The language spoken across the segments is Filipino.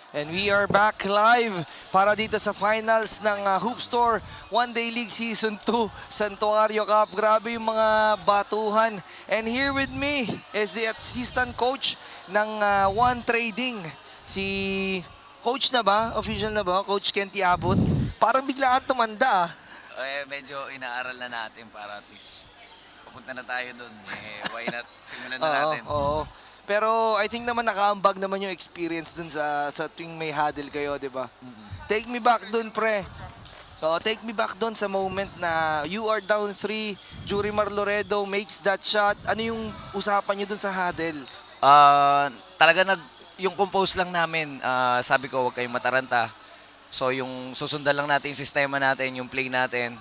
And we are back live para dito sa finals ng Hoop Store One Day League Season 2 Santuario Cup. Grabe yung mga batuhan. And here with me is the assistant coach ng One Trading. Si coach na ba? Official na ba? Coach Kenty Abot. Parang biglaan tumanda. Medyo inaaral na natin para at least papunta na tayo doon. Why not? Simulan na natin. Oo. Pero I think naman nakaambag naman yung experience dun sa tuwing may huddle kayo, di ba? Take me back dun, pre. Take me back dun sa moment na you are down 3, Jurimar Loredo makes that shot. Ano yung usapan nyo dun sa huddle? Talaga yung compose lang namin, sabi ko huwag kayong mataranta. So yung susundan lang natin yung sistema natin, yung play natin.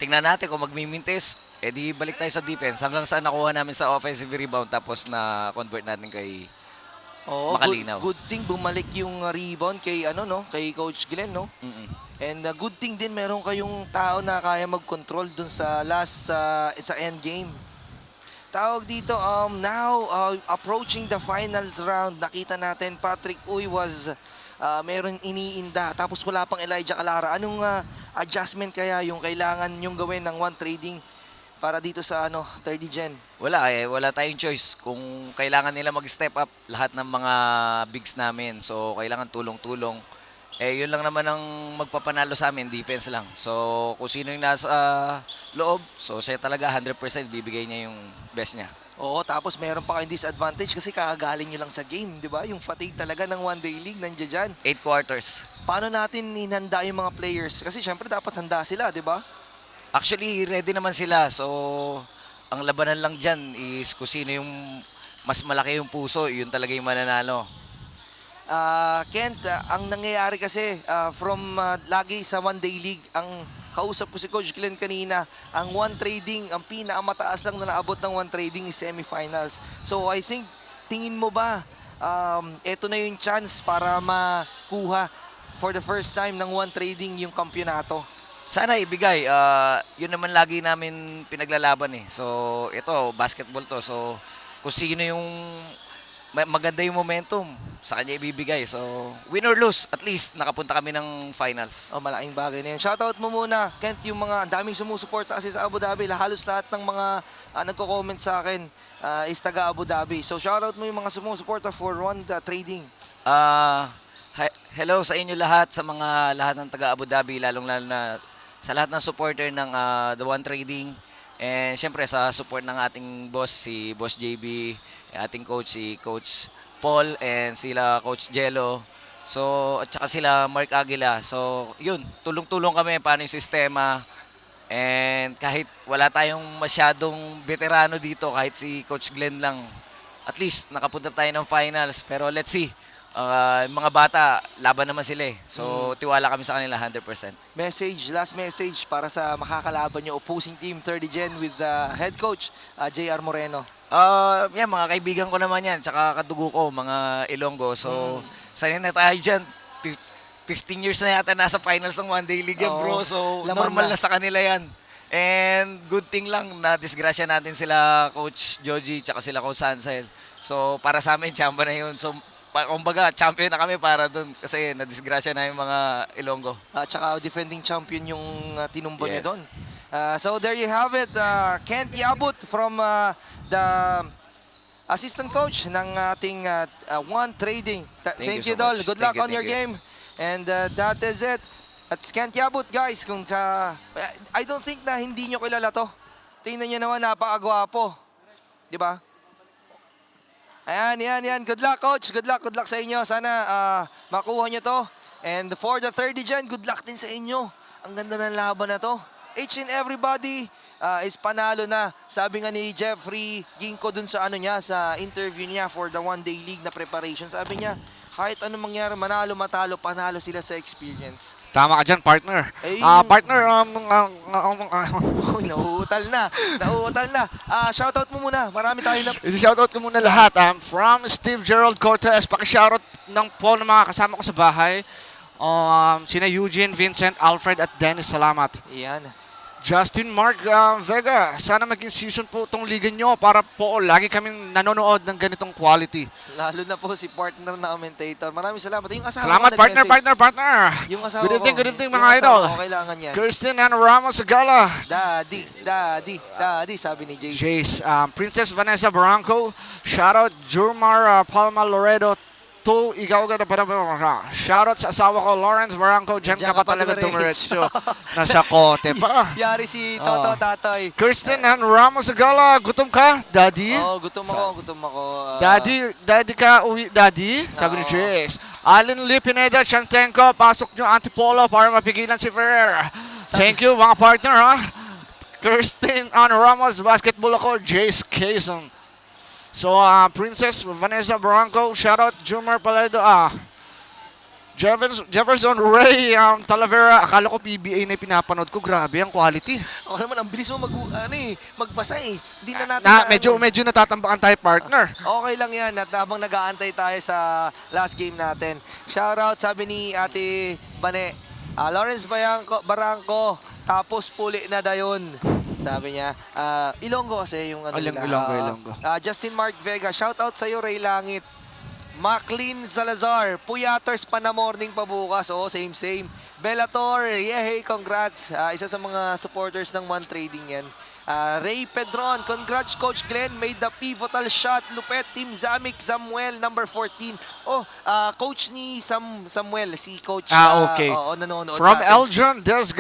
Tingnan natin kung magmimintis, di balik tayo sa defense hanggang saan nakuha namin sa offensive rebound tapos na-convert natin kay Makalinaw. Good thing bumalik yung rebound kay kay Coach Glenn, no? And good thing din meron kayong tao na kaya mag-control dun sa last sa end game. Tawag dito, now approaching the finals round, nakita natin Patrick Uy was meron iniinda tapos wala pang Elijah Calara. Anong adjustment kaya yung kailangan yung gawin ng One Trading para dito sa 30 Gen? Wala tayong choice. Kung kailangan nila mag-step up lahat ng mga bigs namin. So kailangan tulong-tulong. Yun lang naman ang magpapanalo sa amin, defense lang. So kung sino yung nasa loob, so siya talaga 100% bibigay niya yung best niya. Oo, tapos meron pa kayong disadvantage kasi kakagaling nyo lang sa game, di ba? Yung fatigue talaga ng One Day League nandiyan dyan. 8 quarters. Paano natin hinanda yung mga players? Kasi syempre dapat handa sila, di ba? Actually, ready naman sila. So, ang labanan lang dyan is kung sino yung mas malaki yung puso, yun talaga yung mananalo. Kent, ang nangyayari kasi from lagi sa One Day League, ang kausap ko si Coach Glenn kanina, ang One Trading, ang pinakamataas lang na naabot ng One Trading is semifinals. So, I think, tingin mo ba, eto na yung chance para makuha for the first time ng One Trading yung kampyonato? Sana ibigay. Yun naman lagi namin pinaglalaban eh. So, ito, basketball to. So, kung sino yung maganda yung momentum, sa kanya ibibigay. So, win or lose, at least nakapunta kami ng finals. Malaking bagay na yun. Shoutout mo muna, Kent, yung mga daming sumusuporta kasi sa Abu Dhabi. Halos lahat ng mga nagko-comment sa akin is taga Abu Dhabi. So, shoutout mo yung mga sumusuporta for One Trading. Hello sa inyo lahat, sa mga lahat ng taga Abu Dhabi, lalong-lalo na sa lahat ng supporter ng The One Trading. And siyempre sa support ng ating boss, si Boss JB, ating coach, si Coach Paul, and sila Coach Jello. So, at saka sila Mark Aguila. So, yun, tulong-tulong kami paano yung sistema. And kahit wala tayong masyadong veterano dito, kahit si Coach Glenn lang, at least nakapunta tayo ng finals. Pero let's see. Mga bata, laban naman sila eh. So, tiwala kami sa kanila 100%. Last message para sa makakalaban nyo, opposing team 30 Gen with head coach JR Moreno. Mga kaibigan ko naman yan, tsaka kadugo ko, mga Ilonggo. So, sanay na tayo dyan. 15 years na yata nasa finals ng One Day League yan, bro. So, normal na sa kanila yan. And good thing lang na disgrasya natin sila Coach Joji tsaka sila Coach Sansel. So, para sa amin, chamba na yun. So, kumbaga, champion na kami para doon kasi nadisgrasya na yung mga Ilonggo. Tsaka defending champion yung tinumba nyo doon. So there you have it, Kent Yabut from the assistant coach ng ating One Trading. Thank you, Dol. Good luck on your game. And that is it. That's Kent Yabut, guys. I don't think na hindi nyo kilala to. Tingnan nyo naman, napakagwapo. Di ba? Ayan. Good luck, coach. Good luck sa inyo. Sana makuha nyo to. And for the 30 Gen, good luck din sa inyo. Ang ganda ng laban na to. Each and everybody is panalo na. Sabi nga ni Jeffrey Ginko dun sa sa interview niya for the One Day League na preparation. Sabi niya, kahit anong mangyari, manalo, matalo, panalo sila sa experience. Tama ka dyan, partner. Partner, Nauutal na. Shoutout mo muna. Marami tayo na. Isi-shoutout ko muna lahat. From Steve Gerald Cortez, paki-shoutout ng po ng mga kasama ko sa bahay. Sina Eugene, Vincent, Alfred, at Dennis, salamat. Yan. Justin Mark Vega, sana maging season po itong liga nyo para po lagi kaming nanonood ng ganitong quality. Lalo na po si partner na commentator. Maraming salamat. Yung asawa Salamat, ko partner, nag-message. partner. Yung asawa Good evening, ko. good evening Yung mga asawa idol. ko, kailangan yan. Kirsten and Ramos Sagala. Daddy, sabi ni Jace. Jace, Princess Vanessa Barranco, shoutout Jurmar Palma Loredo, to ikaw ka na parang shoutout sa asawa ko Lawrence Barranco, dyan ka pa talaga dumiretso. Nasa kote pa. Yari si Toto, Tatoy. Kirsten and Ramos Sagala, gutom ka, Daddy? Oh, gutom ako. Daddy ka uwi, Daddy? Sabi ni Oo. Jace. Alin Lee Pineda, Chantenko, pasok nyo Antipolo para mapigilan si Ferrer. Thank you mga partner ha. Kirsten and Ramos, basketball ako, Jace Quezon. So, Princess Vanessa Barranco, shoutout Jumar Paledo, Jefferson Ray Talavera, akala ko PBA na pinapanood ko, grabe ang quality. Ako naman, ang bilis mo magbasa eh. Hindi na natin Medyo natatambakan tayo partner. Okay lang yan at habang nag-aantay tayo sa last game natin. Shoutout sabi ni Ate Bane, Lawrence Barranco, tapos puli na dayon. Sabi niya, Ilonggo kasi yung ano nila. Ilonggo. Justin Mark Vega, shoutout sa'yo Ray Langit. Maclean Salazar, Puyaters pa na morning pa bukas. Oh, same. Bellator, yehey, congrats. Isa sa mga supporters ng One Trading yan. Ray Pedron, congrats Coach Glenn, made the pivotal shot. Lupet, Team Zamik, Samuel, number 14. Oh, coach ni Samuel, si Coach. Okay. Nanonood From sa atin. Eljon Des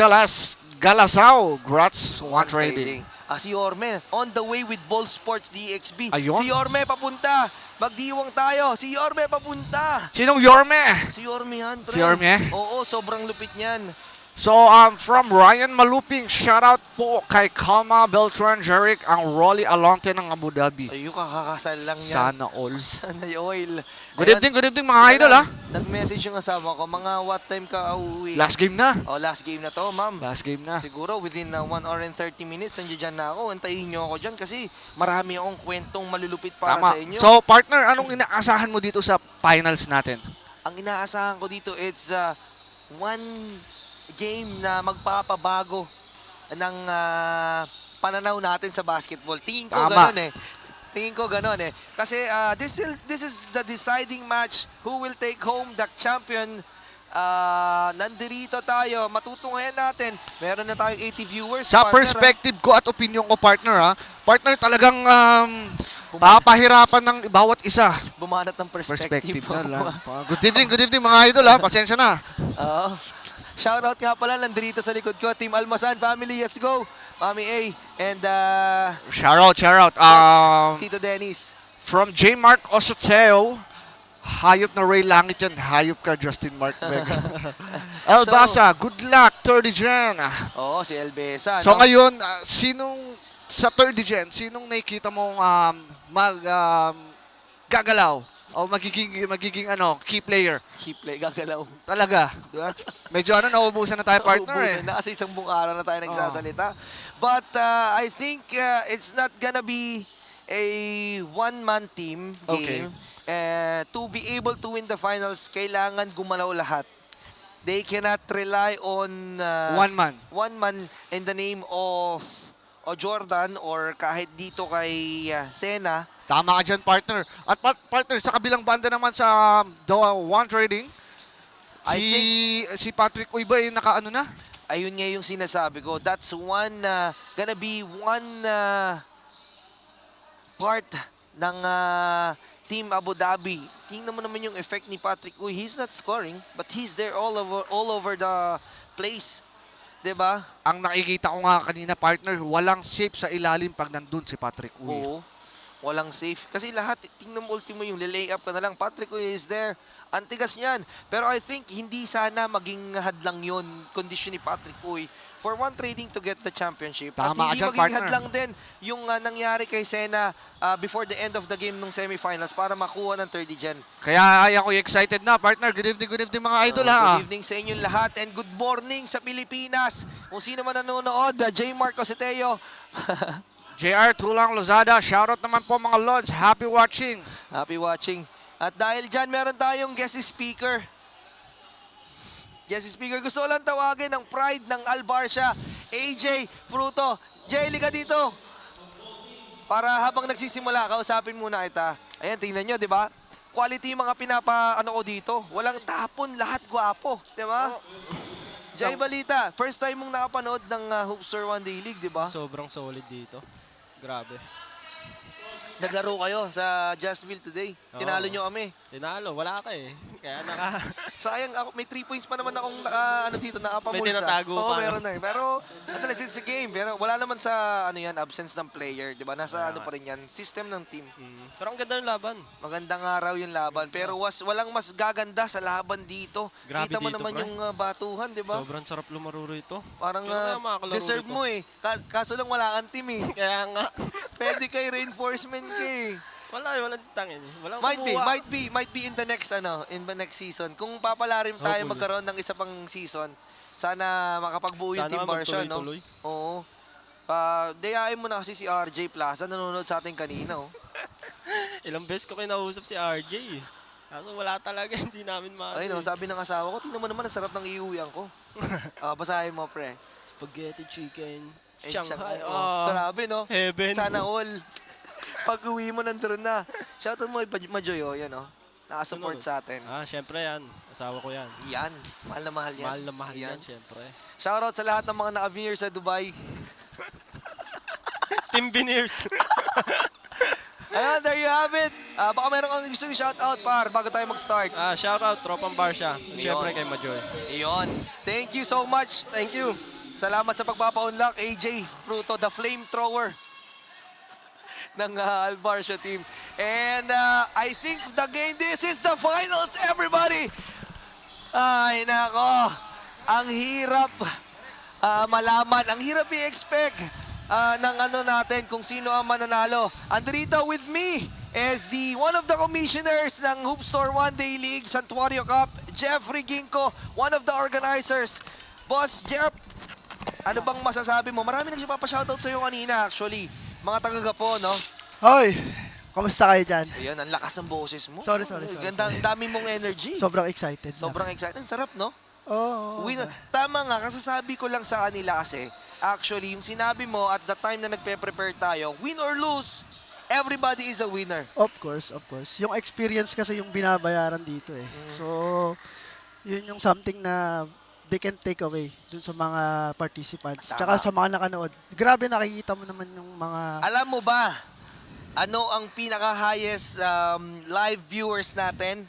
Galasao, Grats One Trading. Si Yorme, on the way with Ball Sports DXB. Ayun. Si Yorme papunta. Magdiwang tayo. Si Yorme papunta. Sinong Yorme? Si Yorme yan, pre. Si Yorme? Oo, sobrang lupit niyan. So, from Ryan Maluping, shoutout po kay Kalma Beltran Jeric, ang Rolly Alonte ng Abu Dhabi. Ayun, kakakasal lang niya. Sana all. Sana oil. Good evening mga idol ha. Nag-message yung asama ko, mga what time ka uuwi? Last game na. Last game na to, ma'am. Last game na. Siguro within 1 hour and 30 minutes, nandiyan na ako. Antayin nyo ako dyan kasi marami akong kwentong malulupit para Tama. sa inyo. So, partner, anong inaasahan mo dito sa finals natin? Ang inaasahan ko dito, it's one game na magpapabago ng pananaw natin sa basketball. Tingin ko Tama. ganun eh. Kasi this is the deciding match who will take home the champion. Nandirito tayo, matutunghayan natin. Meron na tayong 80 viewers. Sa partner, perspective ko at opinion ko, partner ha, partner talagang papahirapan ng bawat isa. bumanat ng perspective. na lang. Good evening mga idol ha, pasensya na. Oo. Shoutout nga pala, nandito sa likod ko, Team Almasan family, let's go! Mami A, and Shoutout. Tito Dennis. From J. Mark Osoteo, hayop na Ray Langit yan. Hayop ka, Justin Mark Vega. El So- Basa, good luck, 30 Gen. Oo, si Elbesa. So ngayon, sa 30 Gen, sinong nakikita mong gagalaw? O magiging key player? Keep play, gagalaw. Talaga. Diba? Medyo nauubusan na tayo partner Ubusin na kasi isang buong araw na tayo nagsasalita. But I think it's not gonna be a one-man team game. To be able to win the finals, kailangan gumalaw lahat. They cannot rely on One man. in the name of Jordan or kahit dito kay Sena. Tama ka dyan, partner. At partner, sa kabilang banda naman sa The One Trading, si Patrick Uy ba yung nakaano na? Ayun nga yung sinasabi ko. That's gonna be one part ng Team Abu Dhabi. Tingnan mo naman yung effect ni Patrick Uy. He's not scoring, but he's there all over the place. 'Di ba? Ang nakikita ko nga kanina, partner, walang safe sa ilalim pag nandun si Patrick Uy. Oo. Walang safe. Kasi lahat, tingnan mo ultimo yung lay up ka na lang. Patrick Uy is there. Antigas niyan. Pero I think hindi sana maging hadlang yon kondisyon ni Patrick Uy for One Trading to get the championship. Tama At hindi ka dyan, maging partner. hadlang din yung nangyari kay Sena before the end of the game nung semifinals para makuha ng 30 gen. Kaya ako excited na, partner. Good evening mga idol ha. Good evening sa inyong lahat and good morning sa Pilipinas. Kung sino man nanonood, J. Marco Seteo. JR Tulang Lozada, shoutout naman po mga Lods. Happy watching. Happy watching. At dahil dyan, meron tayong guest speaker. Guest speaker, gusto ko lang tawagin ang pride ng Al Barcia. AJ Fruto. Jay, ka dito. Para habang nagsisimula, kausapin muna kita. Ayan, tingnan nyo, di ba? Quality yung mga pinapa-ano ko dito. Walang tapon, lahat gwapo. Di ba? Jay Balita, first time mong nakapanood ng Hoopster One Day League, di ba? Sobrang solid dito. Grabe. Naglaro kayo sa Jazzville today. Tinalo nyo kami. Tinalo, wala ka eh. Kaya naka... Sayang, ako, may 3 points pa naman akong nakapamulsa. May tinatago Oo, pa, no? meron na. Pero, it's a game. Pero wala naman sa, absence ng player. Di ba? Nasa ano pa rin yan. System ng team. Pero ang ganda ng laban. Magandang araw yung laban. Pero walang mas gaganda sa laban dito. Grabe Kita mo dito, naman pre. yung batuhan, di ba? Sobrang sarap lumaro rito. Parang Kaya makakalaro deserve dito. mo eh. Kaso lang wala kang team eh. Kaya nga. Pwede kay reinforcement ka eh. Walang tangin. Walang Might be in the next season. Kung papalarim tayo Hopefully. magkaroon ng isa pang season, sana makapagbuo yung Sana Team Barcia, no? magtuloy-tuloy. Oo. Dayain mo na kasi si RJ Plaza, nanonood sa atin kanina, oh. Ilang beses ko kinausap si RJ eh. Kaso wala talaga, hindi namin Ayun, oh, sabi ng asawa ko, tingnan mo naman, ang sarap ng iuwian ko. Basahin mo, pre. Spaghetti chicken. And Shanghai. oh. Grabe, no? Heaven. Sana all. Pag uwi mo, nandun na. Shoutout mo, Majoy, oh, yan, oh. Nakasupport sa atin. Syempre yan. Asawa ko yan. Yan. Mahal na mahal yan. Mahal na mahal yan, syempre. Shoutout sa lahat ng mga naka-veneer sa Dubai. Team Veneers. Ayan, there you have it. Baka meron kang gusto yung shoutout, par, bago tayo mag-start. Shout out, Tropang Barcia. Syempre kay Majoy. Iyon. Thank you so much. Thank you. Salamat sa pagpapa-unlock, AJ Fruto, the flamethrower ng Albarcia team. And I think the game, this is the finals, everybody! Ay, nako. Ang hirap malaman, ang hirap i-expect ng ano natin kung sino ang mananalo. Andrito with me is one of the commissioners ng Hoopstore One Day League Santuario Cup, Jeffrey Ginko, one of the organizers. Boss Jeff, ano bang masasabi mo? Marami nagpapa-shoutout sa'yo kanina actually. Mga taga-Gapo, no? Hoy! Kamusta kayo dyan? Ayan, ang lakas ng boses mo. Sorry. Ganda, ang dami mong energy. Sobrang excited. Sobrang excited. Sarap, no? Oo. Winner. Tama nga, kasasabi ko lang sa kanila kasi, actually, yung sinabi mo at the time na nagpe-prepare tayo, win or lose, everybody is a winner. Of course. Yung experience kasi yung binabayaran dito eh. So, yun yung something na they can take away dun sa mga participants. Tama. Tsaka sa mga nakanood. Grabe, nakikita mo naman yung mga... Alam mo ba, ano ang pinaka-highest live viewers natin?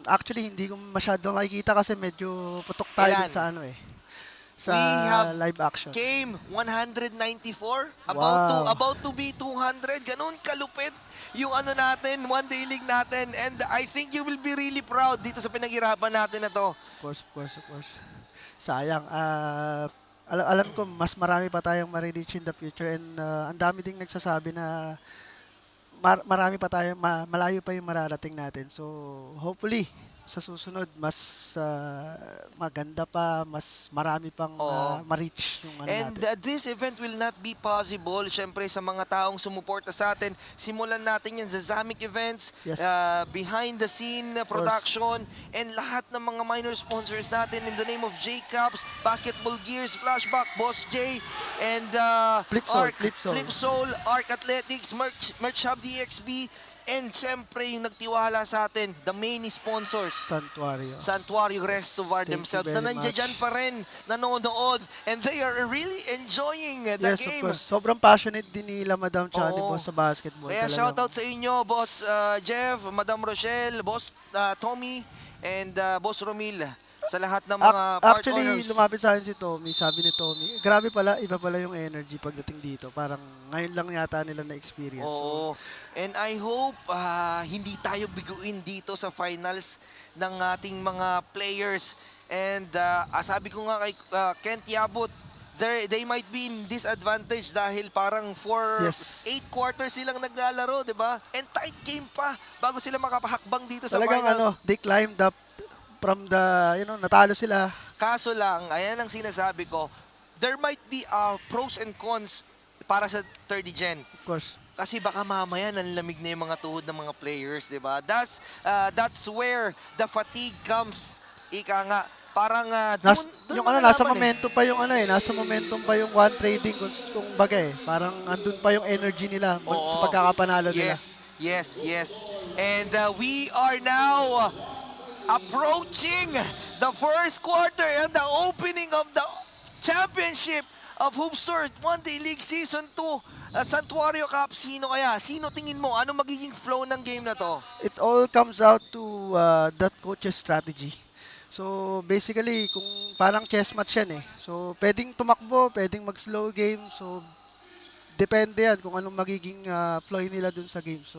Actually, hindi ko masyadong nakikita kasi medyo putok tayo Ilan? dun sa ano eh. Sa We have live action. Came 194, Wow. about to be 200. Ganun kalupit yung ano natin, One Day League natin. And I think you will be really proud dito sa pinaghirapan natin na to. Of course. Sayang. Alam ko, mas marami pa tayong ma-reach in the future and ang dami ding nagsasabi na marami pa tayo, malayo pa yung mararating natin. So, hopefully, sa susunod, mas maganda pa, mas marami pang Oo. ma-reach yung ano And natin. this event will not be possible, syempre, sa mga taong sumuporta sa atin. Simulan natin yan sa Zamic Events, Yes. behind the scene production, and lahat ng mga minor sponsors natin in the name of J-Caps, Basketball Gears, Flashback, Boss J, and Flipsole, Arc, Flipsole. Flipsole, Arc Athletics, Merch Hub DXB, and syempre yung nagtiwala sa atin, the main sponsors. Santuario Restobar Thank you themselves very na nandiyan much. dyan pa rin, nanonood, and they are really enjoying the Yes, game. of course. Sobrang passionate din nila Madam Chani Oo. Boss sa basketball. Kaya Talagang- shoutout sa inyo, Boss Jeff, Madam Rochelle, Boss Tommy, and Boss Romil, sa lahat ng mga Actually, partners. lumapit sa akin si Tommy. Sabi ni Tommy, grabe pala, iba pala yung energy pagdating dito. Parang ngayon lang yata nila na-experience. Oo. And I hope hindi tayo biguin dito sa finals ng ating mga players. And sabi ko nga kay Kent Yabut, they might be in disadvantage dahil parang for Yes. 8 quarters silang naglalaro, di ba? And tight game pa bago sila makapahakbang dito sa Talagang finals. they climbed up from the, natalo sila. Kaso lang, ayan ang sinasabi ko, there might be pros and cons para sa 30 gen. Of course. Kasi baka mamaya nanlamig na yung mga tuhod ng mga players, di ba? That's where the fatigue comes. Ika nga, parang Yung nasa momentum pa yung nasa momentum pa yung one trading kung bagay. Parang andun pa yung energy nila sa pagkakapanalo nila. Yes. And we are now approaching the first quarter and the opening of the championship of Hoopster One Day League Season 2 Santuario Cup. Sino kaya? Sino tingin mo? Ano magiging flow ng game na to? It all comes out to that coach's strategy. So basically, kung parang chess match yan So pwedeng tumakbo, pwedeng mag-slow game. So depende yan kung anong magiging flow nila dun sa game. So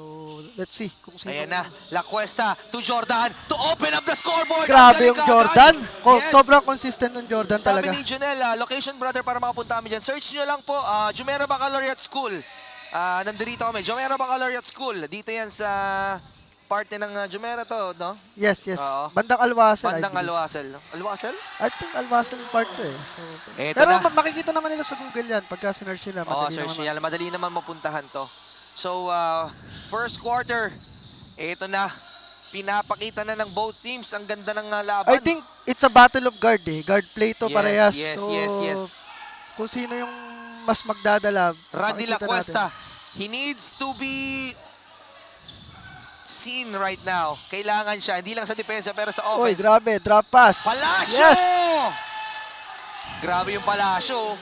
let's see kung sino. Ayan na, La Cuesta to Jordan to open up the scoreboard. Grabe yung Ang galing Jordan. kaagad. Yes. Sobrang consistent ng Jordan Sabi talaga. ni Junel, location brother para makapunta kami dyan. Search nyo lang po, Jumeirah Baccalaureate School. Nandito kami, Jumeirah Baccalaureate School. Dito yan sa parte ng Jumeirah to, no? Yes. Oo. Bandang Alwasel. Bandang I believe. Alwasel. Alwasel? I think Alwasel part to So, Eto pero na. makikita naman nila sa Google yan pagka sinerch nila. Oo, madali search naman. nyo yan. Madali naman mapuntahan to. So, first quarter, ito na. Pinapakita na ng both teams. Ang ganda ng laban. I think it's a battle of guard Guard play to Yes, parehas. yes, So, yes. kung sino yung mas magdadala. Randy La makikita Cuesta, natin. he needs to be seen right now. Kailangan siya, hindi lang sa depensa pero sa Oy, offense. grabe. Drop pass. Palacio! Yes! Grabe yung Palacio.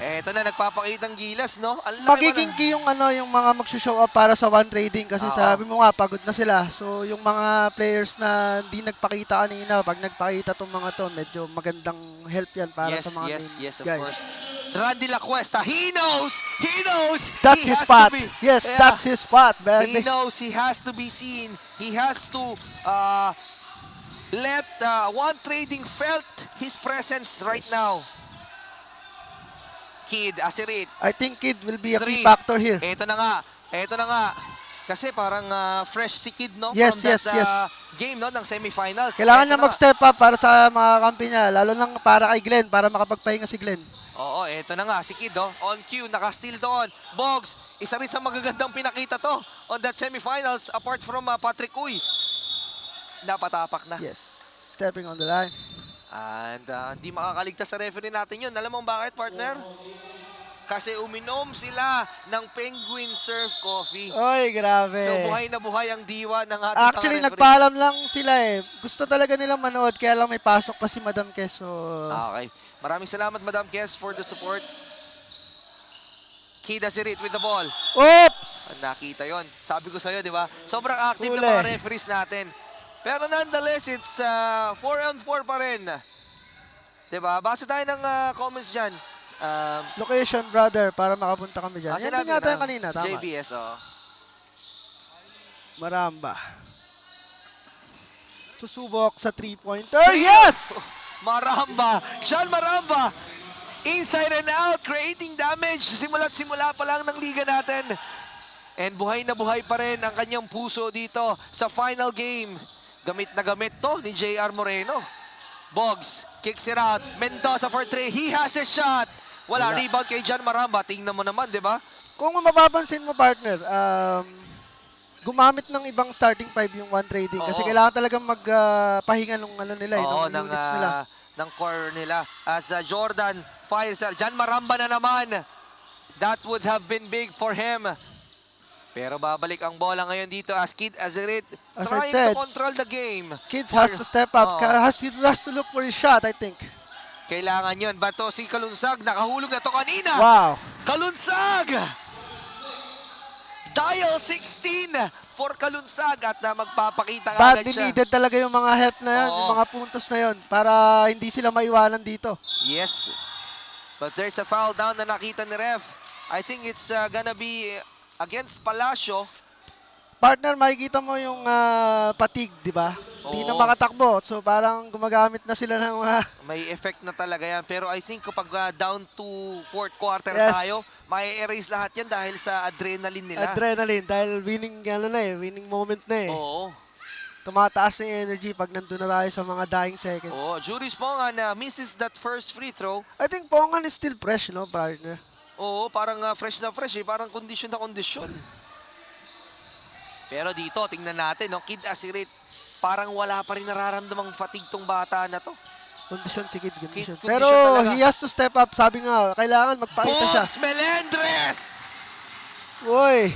Eto na, nagpapakitang gilas, no? Ang laki Magiging pa na- key yung yung mga mag-show up para sa one trading kasi Oo. sabi mo nga pagod na sila. So yung mga players na hindi nagpakita kanina, pag nagpakita tong mga to, medyo magandang help yan para Yes, sa mga yes, main yes, of guys. course. Randy La Cuesta, he knows! That's he his has spot. to be. Yes, Yeah. that's his spot, He baby. knows he has to be seen. He has to let one trading felt his presence right now. Kid, Asirit. I think Kid will be a key Three. factor here. Ito na nga. Kasi parang fresh si Kid, no? Yes, From that yes. game, no? Ng semifinals. Kailangan Ito niya na. mag-step up para sa mga kampi niya, lalo lang para kay Glenn, para makapagpahinga si Glenn. Oo, eto na nga, si Kid, oh, on cue, naka-steal doon. Bogs, isa rin sa magagandang pinakita to on that semifinals, apart from Patrick Uy. Napatapak na. Yes, stepping on the line. And hindi makakaligtas sa referee natin yun. Alam mo bakit, partner? Kasi uminom sila ng Penguin Surf Coffee. Oy, grabe. So buhay na buhay ang diwa ng ating Actually, mga referee. nagpaalam lang sila Gusto talaga nilang manood, kaya lang may pasok pa si Madam Keso. Okay. Maraming salamat, Madam Kes, for the support. Kid Asirit with the ball. Oops! Nakita yon. Sabi ko sa'yo, di ba? Sobrang active ng Huli. mga referees natin. Pero nonetheless, it's 4-on-4 pa rin. Di ba? Base tayo ng comments dyan. Location, brother, para makapunta kami dyan. Yan sinabi din nga ko tayo na, kanina, tama. JBS, oh. Maramba. Susubok sa 3-pointer. Yes! Maramba! Sean Maramba! Inside and out, creating damage. Simula't simula pa lang ng liga natin. And buhay na buhay pa rin ang kanyang puso dito sa final game. Gamit na gamit to ni JR Moreno. Boggs kicks it out. Mendoza for 3. He has a shot. Wala. Rebound kay John Maramba. Tingnan mo naman, di ba? Kung mapapansin mo, partner, gumamit ng ibang starting five yung one trading kasi Oo. kailangan talagang magpahinga ng nila, Oo, ng units nila. ng core nila. As Jordan fires. John Maramba na naman. That would have been big for him. Pero babalik ang bola ngayon dito as Kid Azerit As I trying said, to control the game. Kids has to step up. Oo. Has to look for his shot, I think. Kailangan yun. Bato si Kalunsag. Nakahulog na to kanina. Wow. Kalunsag! Dial 16 for Kalunsag at magpapakita agad Badly siya. needed talaga yung mga help na yan, Oo. yung mga puntos na yon para hindi sila maiwanan dito. Yes. But there's a foul down na nakita ni ref. I think it's gonna be against Palacio. Partner, makikita mo yung fatigue, di ba? Hindi na Oo. makatakbo. So parang gumagamit na sila ng May effect na talaga yan. Pero I think kapag down to fourth quarter Yes. tayo, may erase lahat yan dahil sa adrenaline nila. adrenaline dahil winning moment na Oo. Tumataas na yung energy pag nandun na tayo sa mga dying seconds. Oo. Juris Pongan misses that first free throw. I think Pongan is still fresh, no, partner? Oo, parang fresh na fresh eh. Parang kondisyon na kondisyon. Pero dito, tingnan natin, no? Kid Asirit, parang wala pa rin nararamdamang fatigue tong bata na to. Kondisyon si Kid, kondisyon. Kondisyon Pero talaga. he has to step up. Sabi nga, kailangan magpakita siya. Bogs Melendres! Uy,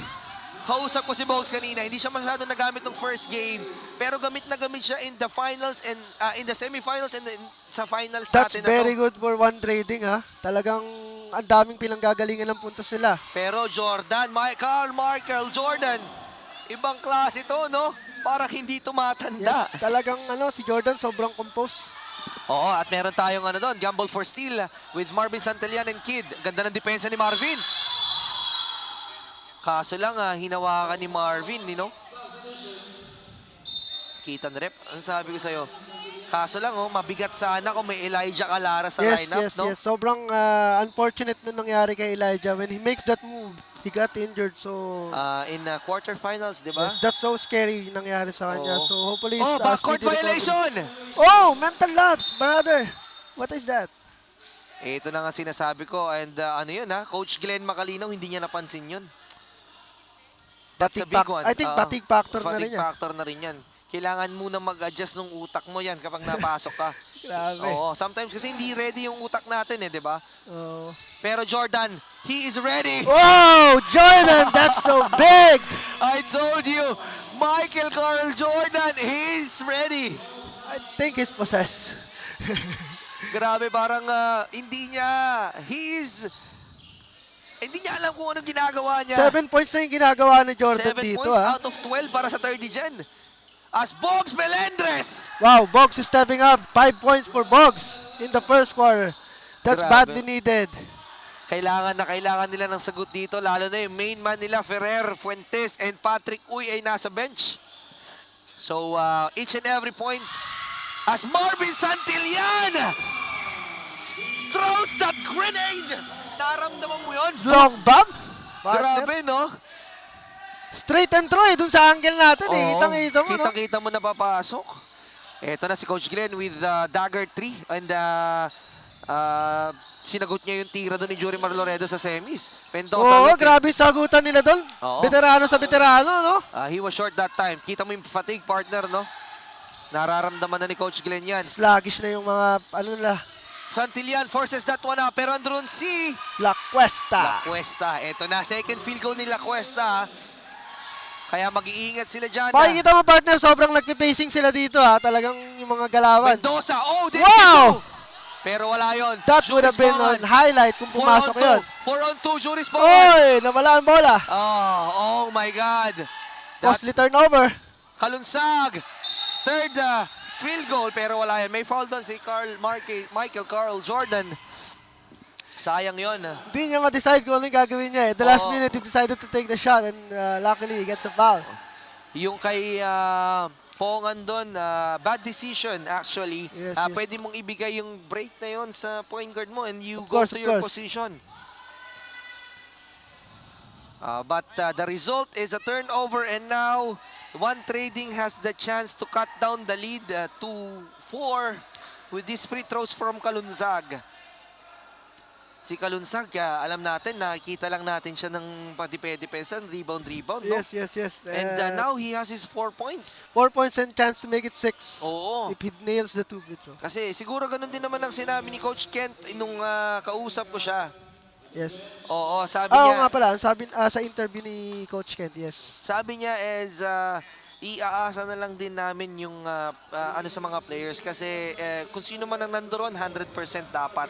Kausap ko si Bogs kanina, hindi siya masyado nagamit ng first game, pero gamit na gamit siya in the finals and in the semifinals and sa finals that's natin na very to. good for one trading ha. Talagang ang daming pinanggagalingan ng puntos nila. Pero Jordan, Carl Michael Jordan, ibang klase to, no? Parang hindi tumatanda. Yes, talagang si Jordan sobrang composed. Oo, at meron tayong doon, gamble for steal with Marvin Santillan and Kid. Ganda ng depensa ni Marvin. Kaso lang, hinawakan ni Marvin, Kita na rep. Ano sabi ko sa'yo? Kaso lang, mabigat sana kung may Elijah Calara sa lineup, no? Yes. Sobrang unfortunate na nangyari kay Elijah. When he makes that move, he got injured. So, In quarterfinals, di ba? yes, that's so scary nangyari sa kanya. Oo. So, hopefully, Backcourt speedy recovery. violation! Oh, mental lapse, brother. What is that? Ito na nga sinasabi ko. And Coach Glenn Macalinaw, hindi niya napansin yun. That's a big one. I think fatigue factor na rin Fatigue yan. factor na rin yan. Kailangan muna mag-adjust ng utak mo yan kapag napasok ka. Grabe. Oo, sometimes kasi hindi ready yung utak natin di ba? Oh. Pero Jordan, he is ready. Oh, Jordan, that's so big. I told you, Michael Carl Jordan, he's ready. I think he's possessed. Grabe, parang hindi niya alam kung anong ginagawa niya. 7 points na yung ginagawa ni Jordan 7 dito, points ha? out of 12 para sa 30 gen. As Bogs Melendres. Wow, Boggs is stepping up. 5 points for Boggs in the first quarter. That's Grabe. badly needed. Kailangan nila ng sagot dito, lalo na yung main man nila, Ferrer, Fuentes, and Patrick Uy ay nasa bench. So, each and every point, as Marvin Santillan throws that grenade. Naramdaman mo yun? Long bomb? Partner. Grabe, no? Straight and throw thun sa angle natin eh. Oo, Kitang-kita mo, no? Kitang-kita mo na papasok. Ito na si Coach Glenn with dagger 3 and sinagot niya yung tira doon ni Jorimar Loredo sa semis. Pendosa Oo, look, grabe sagutan nila doon. Oo. Veterano sa veterano, no? He was short that time. Kita mo yung fatigue partner, no? Nararamdaman na ni Coach Glenn yan. Sluggish na yung mga, nila, Santillan forces that one up. Pero andun si La Cuesta. La Cuesta. Ito na, second field goal ni La Cuesta. Kaya mag-iingat sila dyan. Pakikita mo, partner, sobrang nagpe-pacing sila dito, ha? Talagang yung mga galawan. Mendoza. Oh, did Wow! Pero wala yon. That would have been on highlight kung pumasok yun. 4 on 2, Juris forward. Oy, nawala ang bola. Oh my God. Costly turnover. Kalunsag. Third field goal, pero wala yan. May foul doon si Michael Carl Jordan. Sayang yon. Hindi niya ma-decide kung ano yung gagawin niya eh. The last Oo. minute, he decided to take the shot and luckily, he gets a foul. Yung kay Pongan doon, bad decision actually. Yes, yes. Pwede mong ibigay yung break na yon sa point guard mo and you Of go course, to of your course. position. But the result is a turnover and now One Trading has the chance to cut down the lead to 4 with these free throws from Kalunsag. Si Kalunsag, alam natin, nakikita lang natin siya ng padipe-depensa, rebound, no? Yes. And now he has his 4 points. 4 points and chance to make it 6. Oo. If he nails the 2 free throw. Kasi siguro ganun din naman ang sinabi ni Coach Kent nung kausap ko siya. Yes. Oo, sabi Oo niya. nga pala, sabi, sa interview ni Coach Kent, yes. Sabi niya is iaasa na lang din namin yung sa mga players kasi kung sino man ang nandoon 100% dapat.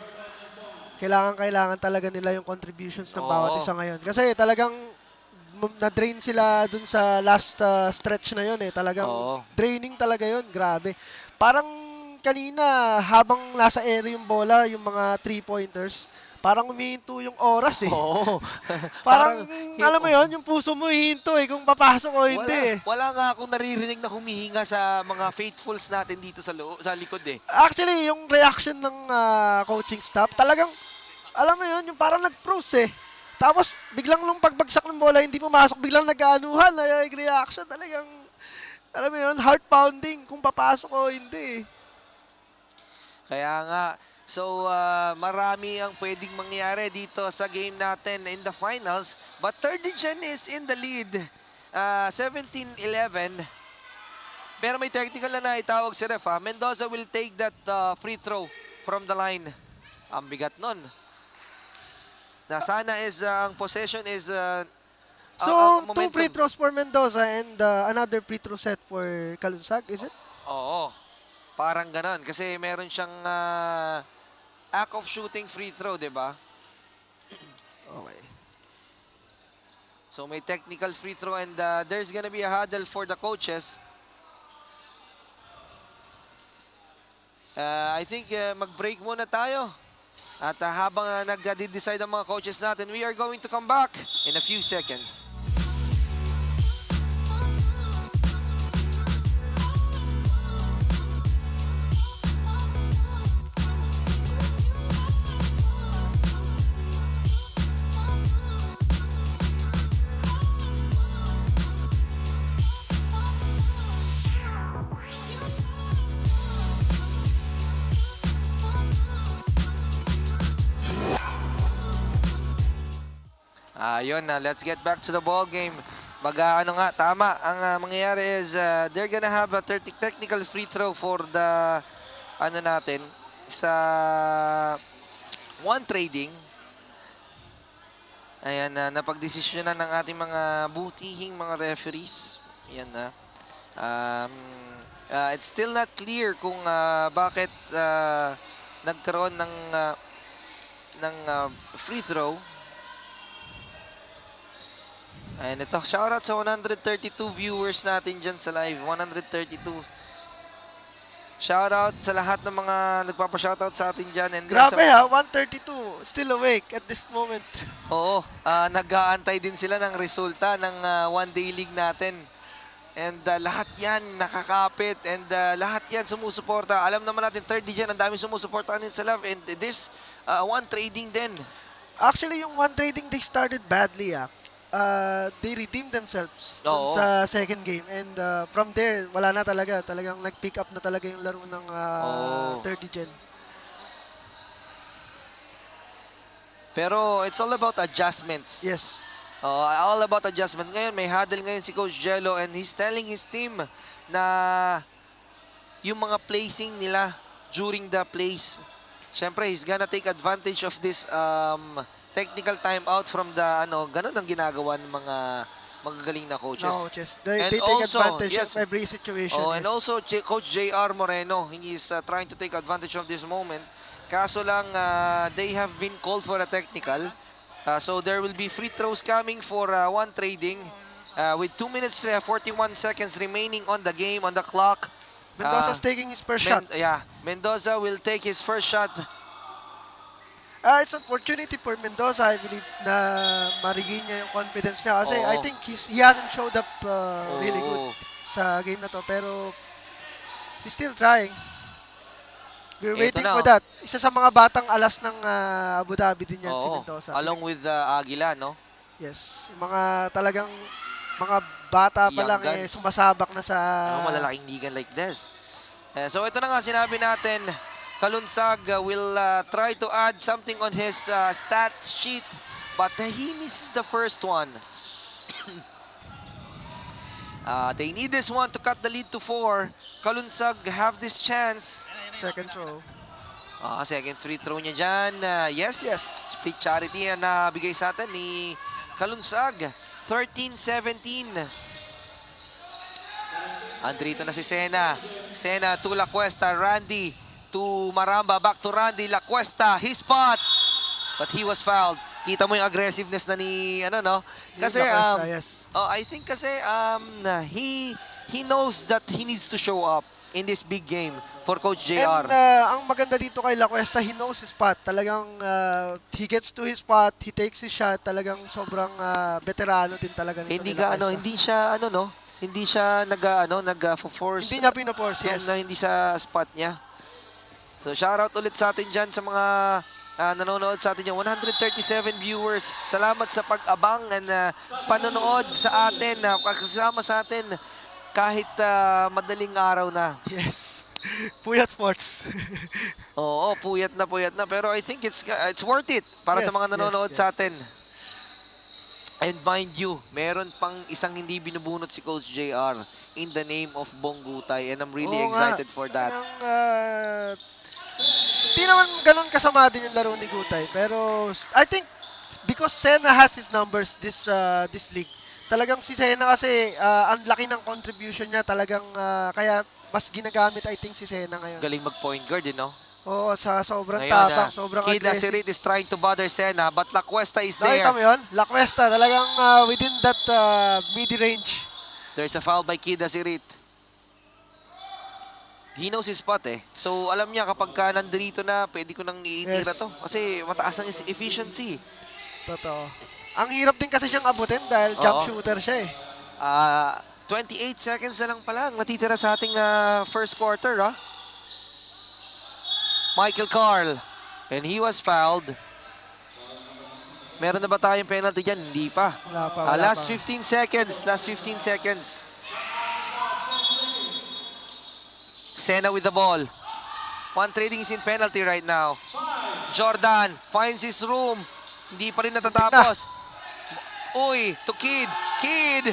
Kailangan talaga nila yung contributions ng Oo. bawat isa ngayon. Kasi talagang na-drain sila dun sa last stretch na yun eh. Talagang Oo. draining talaga yun. Grabe. Parang kanina, habang nasa air yung bola, yung mga 3-pointers, parang umihinto yung oras eh. Oo. Parang, alam mo yun, yung puso mo hihinto eh, kung papasok o hindi eh. Wala nga akong naririnig na humihinga sa mga faithfuls natin dito sa likod eh. Actually, yung reaction ng coaching staff, talagang, alam mo yun, yung parang nag-froze eh. Tapos, biglang nung pagbagsak ng bola, hindi pumasok, biglang nag-aanuhan, reaction, talagang, alam mo yun, heart-pounding kung papasok o hindi eh. Kaya nga, so marami ang pwedeng mangyari dito sa game natin in the finals. But 30 Gen is in the lead, 17-11. Pero may technical na itawag si ref. Mendoza will take that free throw from the line. Ang bigat nun. Na sana is ang possession is So, ang 2 free throws for Mendoza and another free throw set for Kalunsag, is it? Oo. Parang ganon. Kasi meron siyang act of shooting free throw, di ba? Okay. So may technical free throw and there's gonna be a huddle for the coaches. I think mag-break muna tayo. At habang nag-decide ang mga coaches natin, we are going to come back in a few seconds. Ayun na, let's get back to the ball game. Ano nga, tama. Ang mangyayari is they're gonna have a technical free throw for the ano natin sa one trading. Ayan na, napagdesisyonan ng ating mga butihing mga referees. Ayan na. It's still not clear kung bakit nagkaroon ng free throw. And ito, shoutout sa 132 viewers natin dyan sa live. 132. Shoutout sa lahat ng mga nagpapa-shoutout sa atin dyan. And Grabe ha, 132. Still awake at this moment. Oo, nag-aantay din sila ng resulta ng one-day league natin. And lahat yan nakakapit and lahat yan sumusuporta. Alam naman natin, third dyan, ang dami sumusuporta din sa live. And this, one trading din. Actually, yung one trading, they started badly they redeemed themselves dun Oo. sa second game. And from there, wala na talaga. Talagang nag-pick up na talaga yung laro ng third gen. Pero it's all about adjustments. Yes. All about adjustment. Ngayon, may huddle ngayon si Coach Jello and he's telling his team na yung mga placing nila during the plays. Siyempre, he's gonna take advantage of this technical timeout from the ganun ang ginagawa ng mga magagaling na coaches. No, they And take also, advantage yes. of every situation. And yes. also Coach JR Moreno, he is trying to take advantage of this moment. Kaso lang they have been called for a technical. So there will be free throws coming for one trading with 2 minutes 41 seconds remaining on the game, on the clock. Mendoza's taking his first shot. Yeah, Mendoza will take his first shot. It's an opportunity for Mendoza, I believe, na ma-regain niya yung confidence niya. Kasi Oo. I think he hasn't showed up really Oo. good sa game na to. Pero he's still trying. We're Ito waiting na, for that. Isa sa mga batang alas ng Abu Dhabi din yan, si Oo, Mendoza. along with Aguila, no? Yes. Yung mga talagang mga bata pa Young lang guns. sumasabak na sa... Malalaking ligan like this. So ito na nga sinabi natin, Kalunsag will try to add something on his stat sheet, but he misses the first one. They need this one to cut the lead to 4. Kalunsag have this chance. Second throw. Second free throw niya dyan. Yes. Split charity na bigay sa atin ni Kalunsag. 13-17. Andrito na si Sena. Sena to La Cuesta. Randy to Maramba. Back to Randy. La Cuesta. His spot. But he was fouled. Kita mo yung aggressiveness na ni Kasi La Cuesta, yes. I think kasi he knows that he needs to show up in this big game for Coach JR. And ang maganda dito kay La Cuesta, he knows his spot. Talagang he gets to his spot, he takes his shot. Talagang sobrang veterano din talaga nito. Hindi ni La ka Cuesta. hindi siya nag-force. Hindi niya pino-force, yes. Na hindi sa spot niya. So shoutout ulit sa atin dyan sa mga nanonood sa atin dyan. 137 viewers. Salamat sa pag-abang and panonood sa atin, kasama sa atin kahit madaling araw na. Yes. Puyat Sports. Oo, puyat na. Pero I think it's worth it para sa Yes, mga nanonood yes. sa atin. And mind you, meron pang isang hindi binubunot si Coach JR in the name of Bonggutay, and I'm really Oo nga. excited for that. Hindi naman ganun kasama din yung laro ni Gutay. Pero I think because Sena has his numbers this league. Talagang si Sena kasi ang laki ng contribution niya. Talagang kaya mas ginagamit I think si Sena ngayon. Galing mag-point guard, no? Oo, sa sobrang Ngayon, tapang, sobrang Kid aggressive. Nasirit is trying to bother Sena, but La Cuesta is Nakita there. mo yun? La Cuesta, talagang within that mid-range. There's a foul by Kid Nasirit. He knows his spot eh. So alam niya kapag ka nandito na, pwede ko nang iitira Yes. to. Kasi mataas ang efficiency. Totoo. Ang hirap din kasi siyang abutin dahil jump Oo. shooter siya eh. 28 seconds na lang pala ang natitira sa ating first quarter. Michael Carl. And he was fouled. Meron na ba tayong penalty dyan? Hindi pa. Wala pa, wala Last pa. 15 seconds. Last 15 seconds. Sena with the ball. One trading is in penalty right now. Jordan finds his room. Hindi pa rin natatapos. Uy, to Kid. Kid!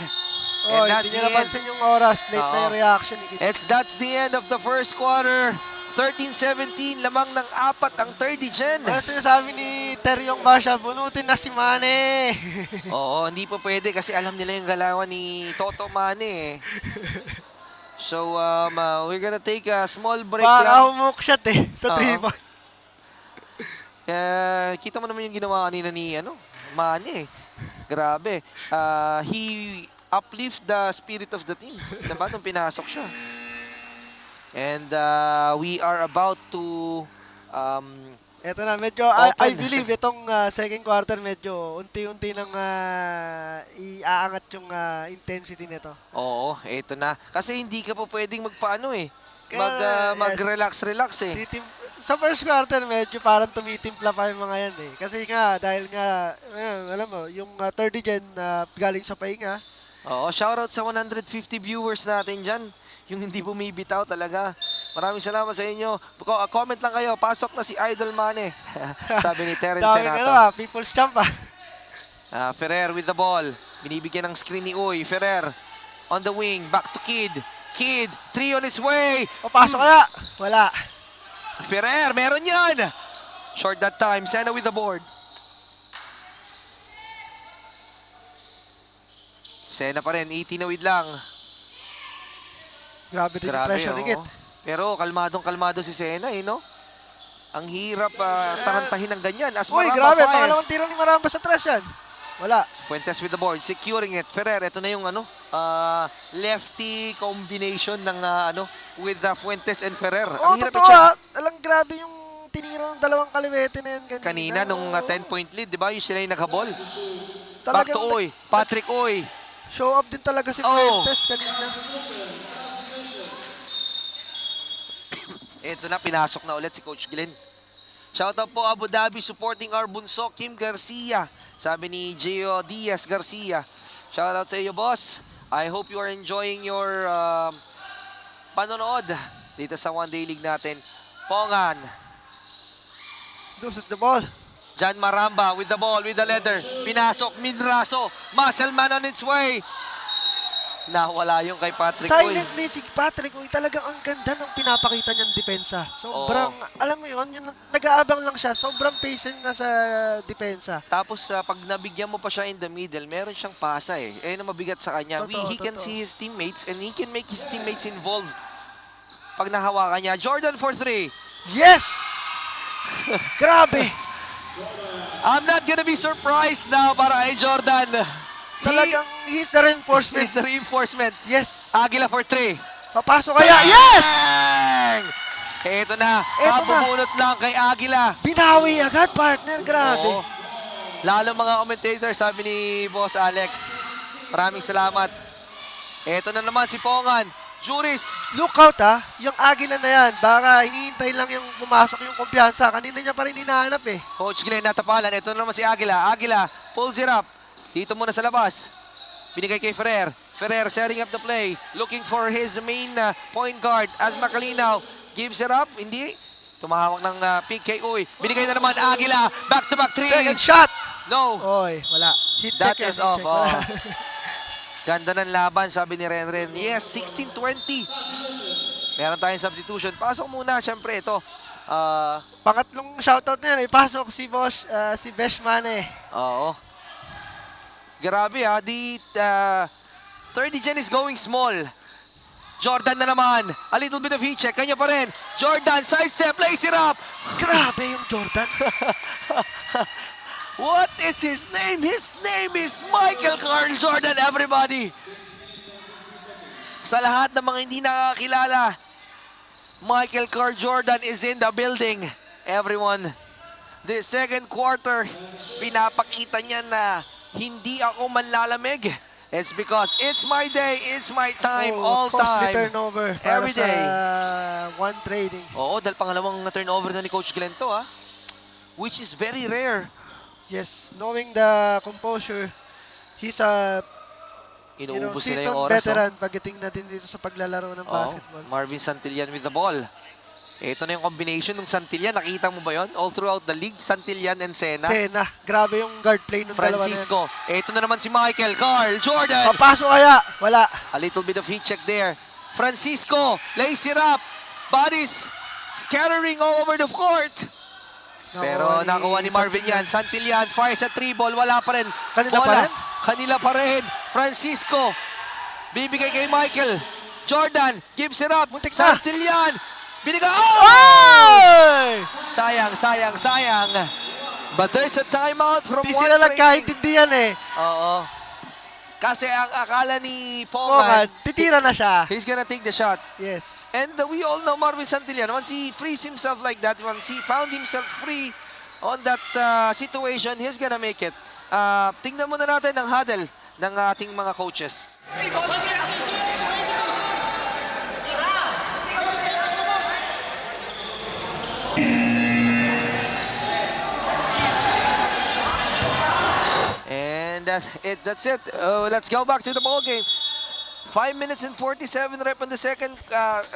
Oh, And that's hindi the niya end. napansin yung oras. Late na Oo. yung reaction ni Kid. That's the end of the first quarter. 13-17, lamang ng 4 ang third gen. Ano sinasabi ni Teryong Basha, bunutin na si Mane. Oo, hindi po pwede kasi alam nila yung galawan ni Toto Mane. So, we're gonna take a small break Baka lang. humok shot eh. Sa Oo. 3 Kita mo naman yung ginawa kanina ni Mane. Grabe. He uplift the spirit of the team. Diba? Nung pinasok siya. And we are about to Ito na, medyo, I Open. believe itong second quarter medyo unti-unti nang iaangat yung intensity nito. oo, eto na. Kasi hindi ka po pwedeng magpaano eh. Kaya, yes. Mag-relax eh. Sa first quarter, medyo parang tumitimpla pa yung mga yan eh. Kasi nga, dahil nga, alam mo, yung third gen galing sa pahinga. Oo, shoutout sa 150 viewers natin dyan. Yung hindi bumibitaw talaga. Maraming salamat sa inyo. Comment lang kayo, pasok na si Idol Mane. Sabi ni Terence Dami Senato. people's champ Ferrer with the ball. Binibigyan ng screen ni Uy. Ferrer on the wing. Back to Kid. Kid, 3 on its way. Papasok kaya? Wala. Ferrer, meron yan. Short that time. Sena with the board. Sena pa rin. 18 na with lang. Grabe din yung Grabe, pressure ni Kid. oo. Pero kalmadong-kalmado si Sena, no? Ang hirap tarantahin ng ganyan. As Uy, Maramba grabe. fires. Pangalawang tira ni Maramba sa trash yan. Wala. Fuentes with the board, securing it. Ferrer, ito na yung lefty combination ng with Fuentes and Ferrer. Oo, Ang hirap totoo i-check. Alang grabe yung tinira ng dalawang kaliwete na yan kanina. Kanina nung 10-point lead, di ba? Yung sila yung naghabol. Back Talagang to Uy. Patrick Uy. show up din talaga si Oh. Fuentes kanina. Ito na, pinasok na ulit si Coach Glenn. Shoutout po Abu Dhabi supporting our bunso, Kim Garcia. Sabi ni Gio Diaz Garcia. Shoutout sa iyo, boss. I hope you are enjoying your panonood dito sa One Day League natin. Pongan. Loses the ball. John Maramba with the ball, with the leather. Pinasok, Minraso. Muscleman on its way. Nawala yung kay Patrick Uy. Silently si Patrick Uy, talagang ang ganda ng pinapakita niyang depensa. Sobrang, alam mo yun, yung nag-aabang lang siya, sobrang patient na sa depensa. Tapos pag nabigyan mo pa siya in the middle, meron siyang pasa eh. Ayun ang mabigat sa kanya. Totoo, He can totoo. see his teammates and he can make his teammates involved. Pag nahawakan niya, Jordan for 3. Yes! Grabe! I'm not gonna be surprised now para kay Jordan. Talagang he's the reinforcement. He's the reinforcement. Yes! Aguila for 3. Papasok kaya? Yes! Bang! Ito na. Eto na. Kabubunot lang kay Aguila. Binawi agad, partner. Grabe. Oo. Lalo mga commentator, sabi ni Boss Alex. Maraming salamat. Ito na naman si Pongan. Juris. Look out yung Agila na yan. Baka hinihintay lang yung pumasok yung kumpiyansa. Kanina niya pa rin hinahanap eh. Coach Glenn natapalan. Ito na naman si Aguila. Aguila pulls it up. Dito muna sa labas. Binigay kay Ferrer. Ferrer setting up the play. Looking for his main point guard as Macalinaw. Gives it up. Hindi. Tumahawak ng pick kay Uy. Binigay na naman Aguila. Back-to-back Second threes. shot. No. Oy, wala. Hit That check is yun, hit off. check. Wala. Ganda ng laban, sabi ni Renren. Yes, 16-20. Meron tayong substitution. Pasok muna, syempre ito. Pangatlong shoutout na yan, ipasok si Boss, si Beshman eh. Oo. Grabe ha, the third gen is going small. Jordan na naman. A little bit of heat check. Kanya pa rin. Jordan, sidestep, lays it up. Grabe yung Jordan. What is his name? His name is Michael Carl Jordan, everybody. Sa lahat ng mga hindi nakakilala, Michael Carl Jordan is in the building. Everyone, the second quarter, pinapakita niya na hindi ako manlalamig. It's because it's my day, it's my time, all Costly time. turnover para Every sa day. one trading. Oo, dahil pangalawang turnover na ni Coach Glenn to, ha? Which is very rare. Yes, knowing the composure, he's a Inuubos nila seasoned yung oras. veteran pagdating natin dito sa paglalaro ng Oo, basketball. Marvin Santillan with the ball. Ito na yung combination ng Santillan. Nakita mo ba yon? All throughout the league, Santillan and Sena. Sena, grabe yung guard play ng dalawa na yan. Francisco. Ito na naman si Michael Carl Jordan. Papasok kaya? Wala. A little bit of heat check there. Francisco lays it up. Bodies scattering all over the court. Pero nakuha ni Marvin yan. Santillan fires a 3 ball. Wala pa rin. Kanila pa Bola. rin? Kanila pa rin. Francisco. Bibigay kay Michael. Jordan gives it up. Muntik na. Santillan. Binigay. Oh! Oy! Sayang, sayang, sayang. But there's a timeout from Hindi one sila training. nagkaintindihan eh. Oo. Kasi ang akala ni Pongan, Pongan, titira na siya. he's gonna take the shot. Yes. And we all know Marvin Santillan, once he frees himself like that, once he found himself free on that situation, he's gonna make it. Tingnan muna natin ang huddle ng ating mga coaches. And that's it. Let's go back to the ball game. 5 minutes and 47 rep on the second,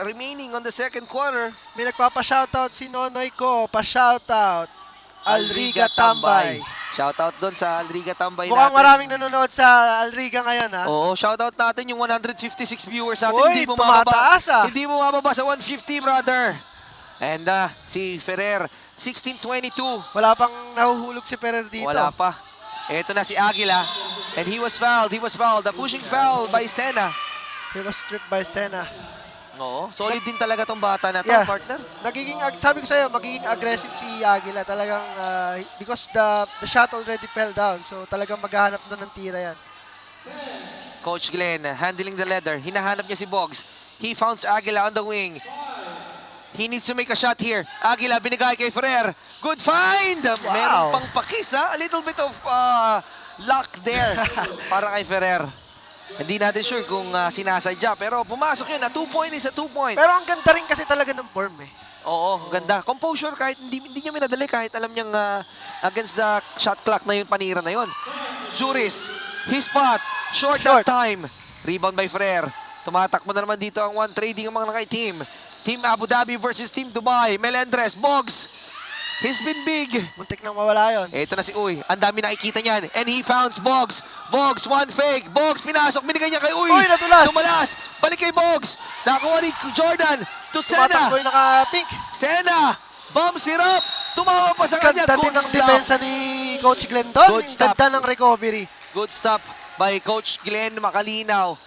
remaining on the second quarter. May nagpapa-shoutout si Nonoy ko. Pa-shoutout. Alriga Tambay. Shoutout doon sa Alriga Tambay Mukhang natin. maraming nanonood sa Alriga ngayon ha. Oo, shoutout natin yung 156 viewers natin. Uy, Hindi bumababa. tumataas, ah. Hindi bumababa sa 150, brother. And si Ferrer, 16-22. Wala pang nahuhulog si Ferrer dito. Wala pa. Ito na si Aguila. And he was fouled. He was fouled. The pushing foul by Sena. He was stripped by Sena. Oo, solid din talaga tong bata na to, Yeah. partner. Sabi ko sa'yo, magiging aggressive si Aguila. Talagang, because the shot already fell down. So talagang maghahanap na ng tira yan. Coach Glenn handling the leather. Hinahanap niya si Boggs. He founds Aguila on the wing. He needs to make a shot here. Aguila binigay kay Ferrer. Good find! Meron pang pakis ha. A little bit of luck there para kay Ferrer. Hindi natin sure kung sinasadya. Pero pumasok yun. 2 point is a 2 point. Pero ang ganda rin kasi talaga ng form eh. Oo, ganda. Composure kahit hindi niya minadali kahit alam niyang against the shot clock na yun, panira na yun. Juris, his spot, short that time. Rebound by Ferrer. Tumatakbo na naman dito ang one trading ang mga naka-team. Team Abu Dhabi versus Team Dubai. Melendres, Boggs. He's been big. Muntik nang mawala yun. Ito na si Uy. Ang dami nakikita niyan. And he founds Boggs. Boggs, one fake. Boggs, pinasok. Binigay niya kay Uy. Uy, natulas. Tumalas. Balik kay Boggs. Nakuha ni Jordan. To Sena. Tumatakbo yung naka-pink. Sena. Bumps it up. Tumawa pa sa kanya. Ganda din Good ng stop. depensa ni Coach Glenn doon. Good stop. Ganda ng recovery. Good stop by Coach Glenn Makalinaw.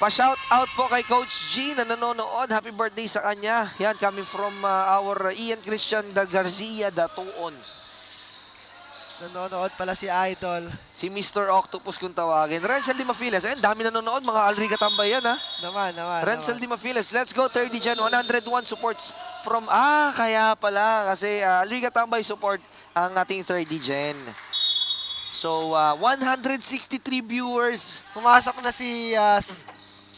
Pa-shout out po kay Coach G na nanonood. Happy birthday sa kanya. Yan, coming from our Ian Christian Garcia Datuon. Nanonood pala si Idol. Si Mr. Octopus kung tawagin. Renzel Dimafiles. Ayun, dami nanonood. Mga Alriga Tambay yan, ha? Naman. Renzel Dimafiles. Let's go, 30 Gen. 101 supports from... kaya pala. Kasi Alriga Tambay support ang ating 30 Gen. So, 163 viewers. Pumasok na si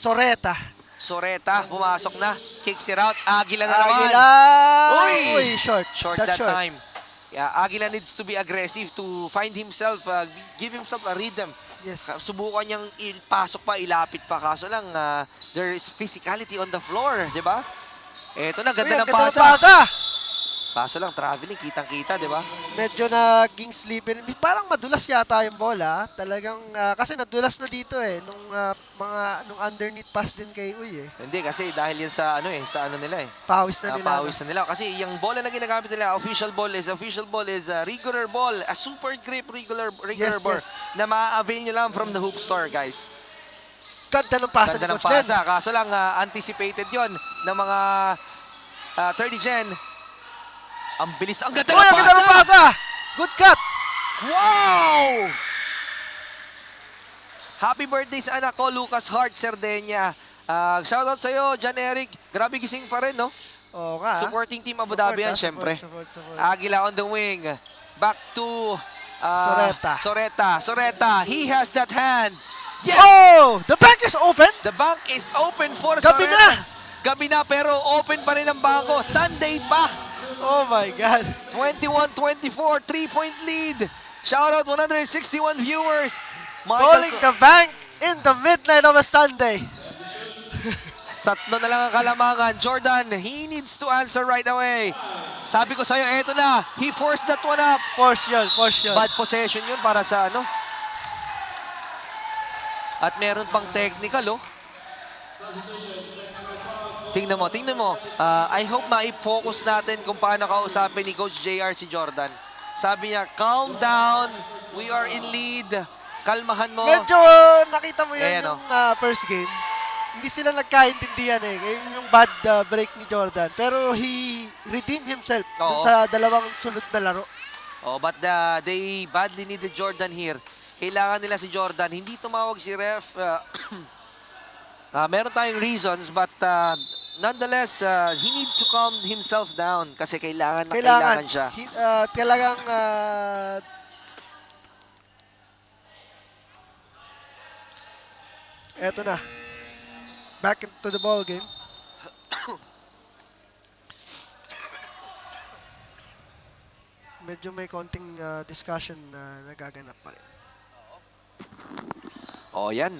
Soreta. Soreta, pumasok na. Kicks it out. Aguila na naman. Aguila! Uy! Short. Short That's that time. Yeah, Aguila needs to be aggressive to find himself, give himself a rhythm. Yes. Subukan niyang ipasok pa, ilapit pa. Kaso lang, there is physicality on the floor, di ba? Eto na, ganda ng pasa. Kaso lang, traveling, kitang-kita, di ba? Medyo naging sleeping. Parang madulas yata yung bola. Talagang, kasi nadulas na dito nung underneath pass din kay Uy Hindi, kasi dahil yan sa sa ano nila Pawis na nila. Pawis na nila. Kasi yung bola na ginagamit nila, official ball is regular ball, a super grip regular Yes, ball yes. na ma-avail nyo lang from the Hoop Store, guys. Ganda ng pasa Ganda ni ng Coach Glenn. pasa. Kaso lang, anticipated yon ng mga 30 Gen. Ang bilis. Ang ganda Uy, ng ang ganda ng pasa! pasa! Good cut! Wow! Happy birthday sa anak ko, Lucas Hart Cerdenia. Shoutout sa'yo, John Eric. Grabe gising pa rin, no? Oo nga. Supporting Team Abu Dhabi yan, syempre. Support. Aguila on the wing. Back to Soreta. Soreta. He has that hand. Yes! Oh! The bank is open! The bank is open for Gabi Soreta. na! Gabi na, pero open pa rin ang bangko. Sunday pa. Oh my God. 21-24, 3-point lead. Shoutout 161 viewers. Calling the bank in the midnight of a Sunday. Tatlo na lang ang kalamangan. Jordan, he needs to answer right away. Sabi ko sa'yo, eto na. He forced that one up. Force yun. Bad possession yun para sa ano. At meron pang technical, oh. Tingnan mo. I hope ma-focus natin kung paano kausapin ni Coach JR si Jordan. Sabi niya, calm down. We are in lead. Kalmahan mo. Medyo nakita mo yun Ayan, yung first game. Hindi sila nagkaintindihan yung bad break ni Jordan. Pero he redeemed himself dun Oo. sa dalawang sunod na laro. Oh, but they badly needed Jordan here. Kailangan nila si Jordan. Hindi tumawag si ref. Meron tayong reasons, but nonetheless, he need to calm himself down kasi kailangan siya. Talagang eto na. Back into the ball game. Medyo may konting discussion na nagaganap pa rin. Oh, yan.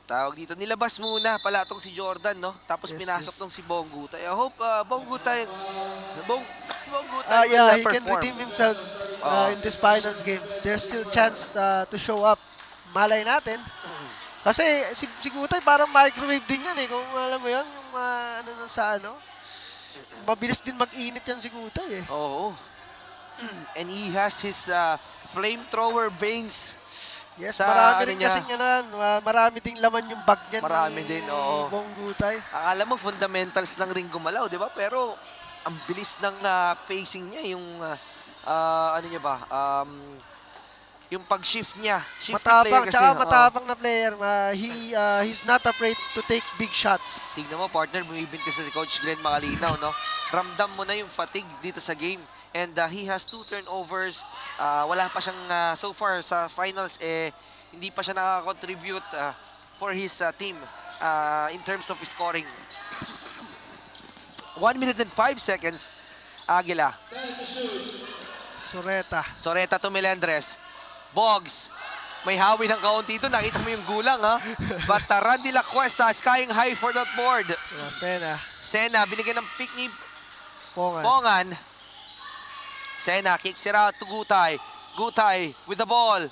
Tawag dito. Nilabas muna pala itong si Jordan, no? Tapos Yes, pinasok yes. tong si Bonggutay. I hope Bonggutay Yeah, will he can perform. redeem himself in this finals game. There's still chance to show up. Malay natin. Kasi si Gutay parang microwave din yan Kung alam mo yan, yung mabilis din mag-init yan si Gutay Oo. And he has his flamethrower veins. Yes, Sa marami ano rin niya? kasi niya marami ding laman yung bag niya Marami din, oo. Bong Gutay. Akala mo fundamentals ng ring gumalaw, di ba? Pero ang bilis ng facing niya, yung yung pag-shift niya. Shifty player Matapang, kasi. tsaka oo. matapang na player. He's not afraid to take big shots. Tignan mo, partner, bumibintis na si Coach Glenn Makalinaw, no? Ramdam mo na yung fatigue dito sa game. And he has 2 turnovers. Wala pa siyang, so far sa finals, hindi pa siya nakaka-contribute for his team in terms of scoring. 1 minute and 5 seconds. Aguila. Soreta to Melendres. Boggs. May hawi ng kaunti ito. Nakita mo yung gulang, ha? But Randy Lacuesta skying high for that board. Sena, binigyan ng pick ni Pongan. Sena kicks it out to Gutay. Gutay with the ball.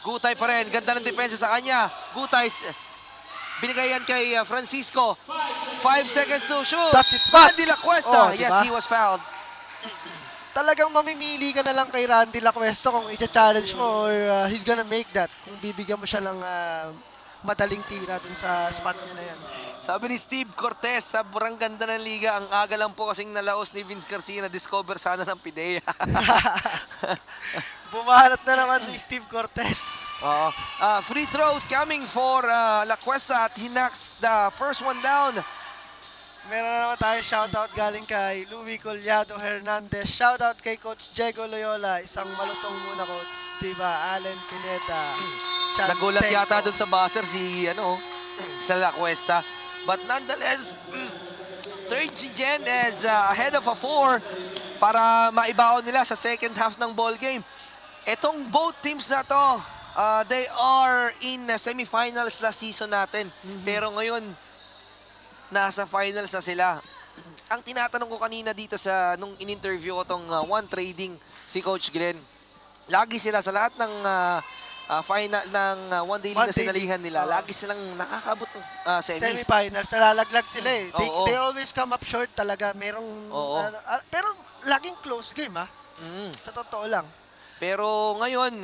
Gutay pa rin. Ganda ng depensa sa kanya. Gutay binigay yan kay Francisco. 5 seconds to shoot. That's his spot. Randy Lacuesta. Oh, Yes, diba? he was fouled. Talagang mamimili ka na lang kay Randy Lacuesta kung i-challenge mo or he's gonna make that. Kung bibigyan mo siya ng madaling tira dun sa spot niya na yan. Sabi ni Steve Cortez, sobrang ganda ng liga. Ang aga lang po kasing nalaos ni Vince Garcia na discover sana ng Pidea. Bumahanat na naman si Steve Cortez. Oo. Free throws coming for Lacuesta at he knocks the first one down. Meron na naman tayo shoutout galing kay Louie Collado Hernandez. Shoutout kay Coach Diego Loyola. Isang malutong muna, Coach. Diba? Allen Pineda. Nagulat yata dun sa buzzer si sa Lacuesta. But nonetheless, third Gen is ahead of a 4 para maibaon nila sa second half ng ball game. Etong both teams na to, they are in semifinals last season natin. Pero ngayon, nasa finals na sila. ang tinatanong ko kanina dito sa nung in-interview ko tong One Trading si Coach Glenn, lagi sila sa lahat ng final ng One Day League na One Day sinalihan nila, Oo. lagi silang nakakabot ng semis. Semifinals, nalalaglag sila eh. Oo. They always come up short talaga. Merong, Oo. pero laging close game Mm. Sa totoo lang. Pero ngayon,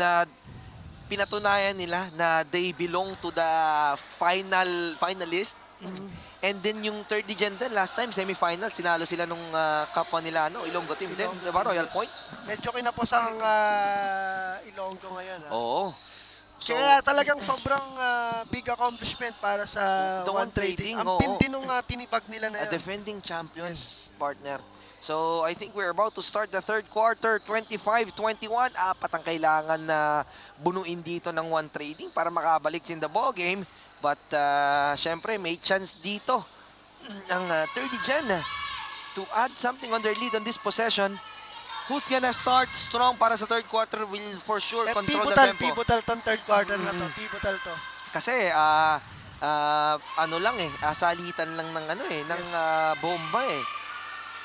pinatunayan nila na they belong to the finalist. And then yung third gen din, last time, semifinal, sinalo sila nung kapwa nila, Ilonggo team din, diba, Royal Point? Medyo kinapos ang Ilonggo ngayon. Oo. So, Kaya talagang sobrang big accomplishment para sa The One One Trading, Trading. Ang oo. tindi nung tinibag nila a na yun. defending champions, partner. So, I think we're about to start the third quarter, 25-21. Apat ang kailangan na bunuin dito ng One Trading para makabalik in the ball game. But, syempre, may chance dito ang 30 Gen to add something on their lead on this possession. Who's gonna start strong para sa third quarter will for sure control the tempo. Pivotal tong third quarter na to. Pivotal to. Kasi, ano lang salitan lang ng ng bomba eh.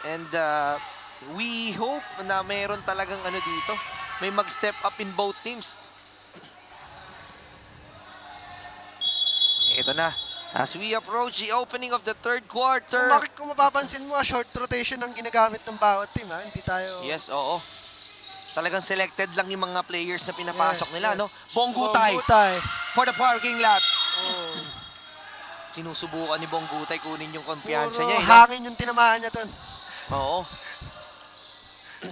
And we hope na mayroon talagang dito. May mag-step up in both teams. Ito na. As we approach the opening of the third quarter. Kung mapapansin mo, short rotation ang ginagamit ng bawat team. Hindi tayo... Yes, oo. Talagang selected lang yung mga players na pinapasok nila, yes. no? Bonggutay Bonggutay. for the parking lot. Oh. Sinusubukan ni Bonggutay kunin yung kumpiyansa Puro niya, hangin yung tinamaan niya dun. Oo.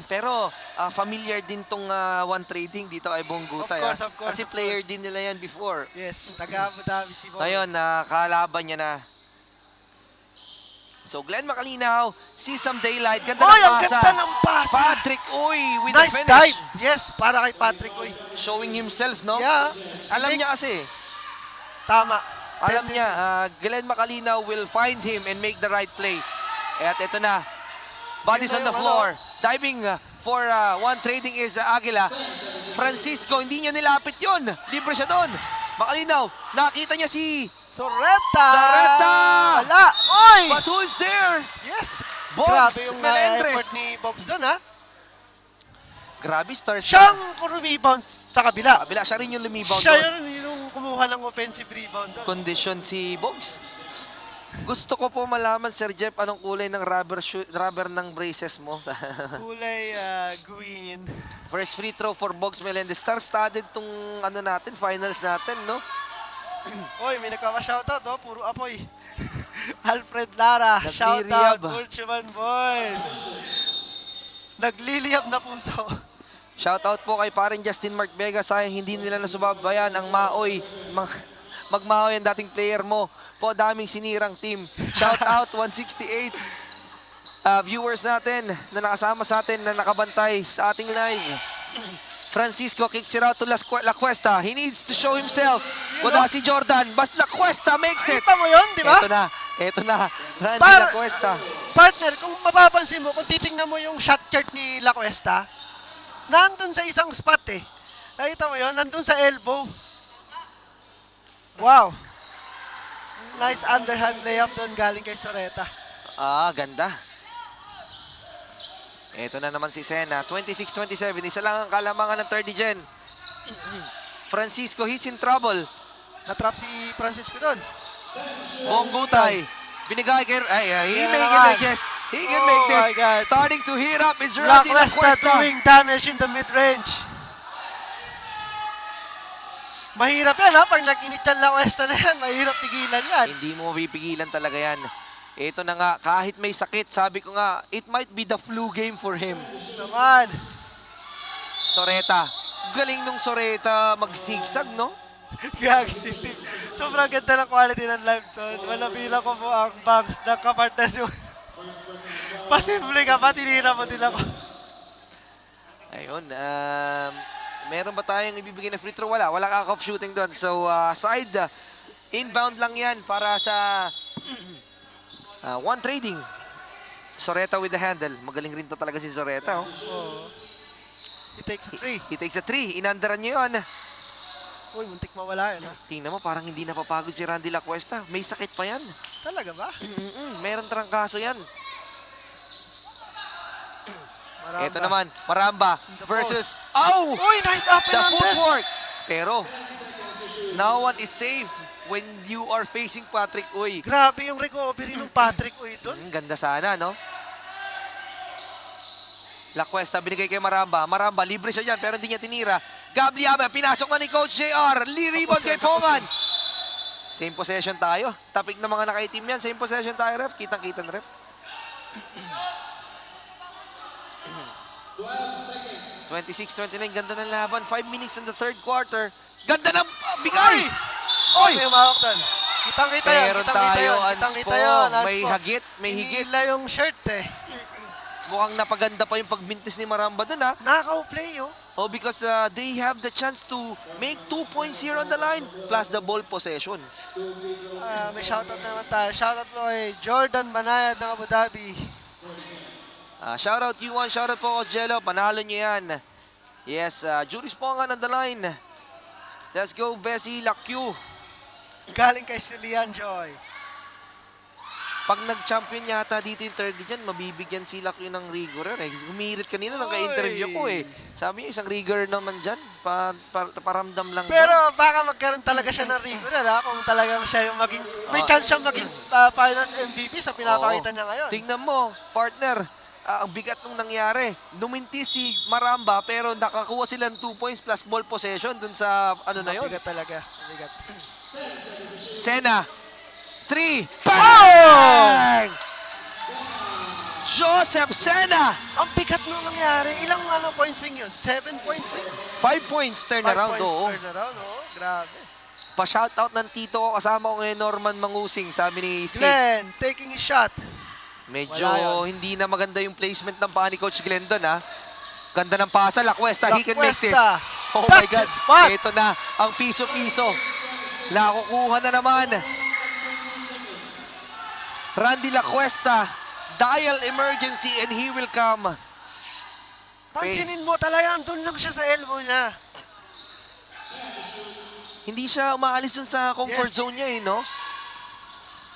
Pero familiar din tong One Trading dito kay Bonggutay. Of course, Kasi of player din nila yan before. Yes, taga-Abu Dhabi si Bonggutay. Ngayon, kalaban niya na. So, Glenn Macalinaw, see some daylight. Ganda Oy, ng ang pasa. ganda ng pasa! Patrick Uy with Nice the finish. dive! Yes, para kay Patrick Uy. Showing himself, no? Yeah. Alam niya kasi. Tama. Alam niya, Glenn Macalinaw will find him and make the right play. At ito na. Bodies on the floor. Diving for One Trading is Aguila. Francisco, hindi niya nilapit yon. Libre siya doon. Macalinaw, nakita niya si Soreta! Soreta! Wala! Oy! But who's there? Yes! Box Grabe yung Melendres. effort ni Bobs doon, Grabe, stars. Siyang rebound sa kabila. Kabila, siya rin yung lumibang Siya doon. yung kumuha ng offensive rebound doon. Condition si Bogs. Gusto ko po malaman, Sir Jeff, anong kulay ng rubber ng braces mo? Kulay green. First free throw for Bogs Melendez. Star-studded tong natin, finals natin, no? Oy, may nagkaka-shoutout, puro apoy. Alfred Lara, Nagliliyab. shoutout, Ultraman Boys. Nagliliyab na puso. Shoutout po kay paring Justin Mark Vega. Sayang hindi nila nasubabayan ang Maoy. Magmaoy ang dating player mo. Po, daming sinirang team. Shoutout 168 viewers natin na nakasama sa atin na nakabantay sa ating live. Francisco kicks it out to La Cuesta. He needs to show himself. Wala si Jordan. But La Cuesta makes it. Kita mo yun, di ba? Ito na. Randy La Para- Cuesta. Partner, kung mapapansin mo, kung titingnan mo yung shot chart ni La Cuesta, nandun sa isang spot eh. Nakita mo yun? Nandun sa elbow. Wow. Nice underhand layup doon galing kay Soreta. Ganda. Ito na naman si Sena. 26-27. Isa lang ang kalamangan ng 30 Gen. Francisco, he's in trouble. Natrap si Francisco doon. Bonggutay. Binigay kay... he Yeah, can naman. make this. He can Oh make this. my God. Starting to heat up is La Randy La Cuesta Cuesta. doing damage in the mid-range. Mahirap yan pag nag-initial La Cuesta na yan, mahirap pigilan yan. Hindi mo mapipigilan talaga yan. Ito na nga, kahit may sakit, sabi ko nga, it might be the flu game for him. Naman. Soreta. Galing nung Soreta mag-zigzag, no? Gags. Sobrang ganda ng quality ng live shot. Malapila ko po ang box ng kapartner nyo. Pasimple ka pa, tinira mo din ako. Ayun, meron ba tayong ibibigay na free throw? Wala, wala kaka-off shooting doon. So, side, inbound lang yan para sa One Trading. Soreta with the handle. Magaling rin to talaga si Soreta. Oh. He takes a three. He takes a 3. Inandaran niyo yun. Uy, muntik mawala yan. Tingnan mo, parang hindi napapagod si Randy La Cuesta. May sakit pa yan. Talaga ba? Meron trangkaso yan. Ito naman, Maramba versus... Oh! Uy, nice up and The under. footwork! Pero, no one is safe when you are facing Patrick Uy. Grabe yung recovery ng Patrick Uy doon. Ganda sana, no? La Cuesta binigay kay Maramba. Maramba, libre siya dyan, pero hindi niya tinira. Gabliaba, pinasok na ni Coach JR. Rebound kay Pongan. Same possession tayo. Tapik na mga naka-team yan. Same possession tayo, ref. Kitang-kita na, ref. 26-29, ganda ng laban. 5 minutes in the third quarter. Ganda ng bigay! Oy! May umawak doon. Kitang-kita yan. Meron Kitang-kita tayo, yan. Anspo. Kitang-kita yan. May Anspo. hagit, may higit. Hinihila yung shirt eh. Mukhang napaganda pa yung pagbintis ni Maramba dun, ha? Nakaka-play oh. Oh, because they have the chance to make 2 points here on the line plus the ball possession. May shoutout naman tayo. Shoutout mo kay Jordan Banayad ng Abu Dhabi. Shoutout you one, shoutout po Coach Jello. Panalo niyo yan. Yes, Juris Pongan on the line. Let's go, Bessie Lacue. Galing kay Julian Joy. Pag nag-champion yata dito yung third dyan, mabibigyan si Lacue ng rigor. Humirit kanina nang ka-interview ko eh. Sabi niya, isang rigor naman dyan. Paramdam lang. Pero baka magkaroon talaga siya ng rigor ha, kung talagang siya yung maging, may chance siyang maging finals MVP sa pinapakita niya ngayon. Tingnan mo, partner, ang bigat nung nangyari. Numintis si Maramba pero nakakuha sila ng 2 points plus ball possession dun sa ano na yun. Bigat talaga. Bigat. Sena. 3. Bang! Joseph Sena. Ang bigat nung nangyari. Ilang point swing yun? 7 point swing? 5 points turnaround. 5 points Oo. turnaround, oo. Grabe. Pa-shoutout ng tito ko. Kasama ko ngayon Norman Mangusing. Sabi ni Steve. Glenn, taking his shot. Medyo Wala hindi na maganda yung placement ng paa ni Coach Glenn doon, ha? Ganda ng pasa. La Cuesta, he can make this. Cuesta. Oh my That's God. his spot. Ito na ang piso-piso. Nakukuha na naman. Randy La Cuesta. Dial emergency and he will come. Pansinin mo talaga, andun lang siya sa elbow niya. Hindi siya umaalis dun sa comfort zone niya, eh, no?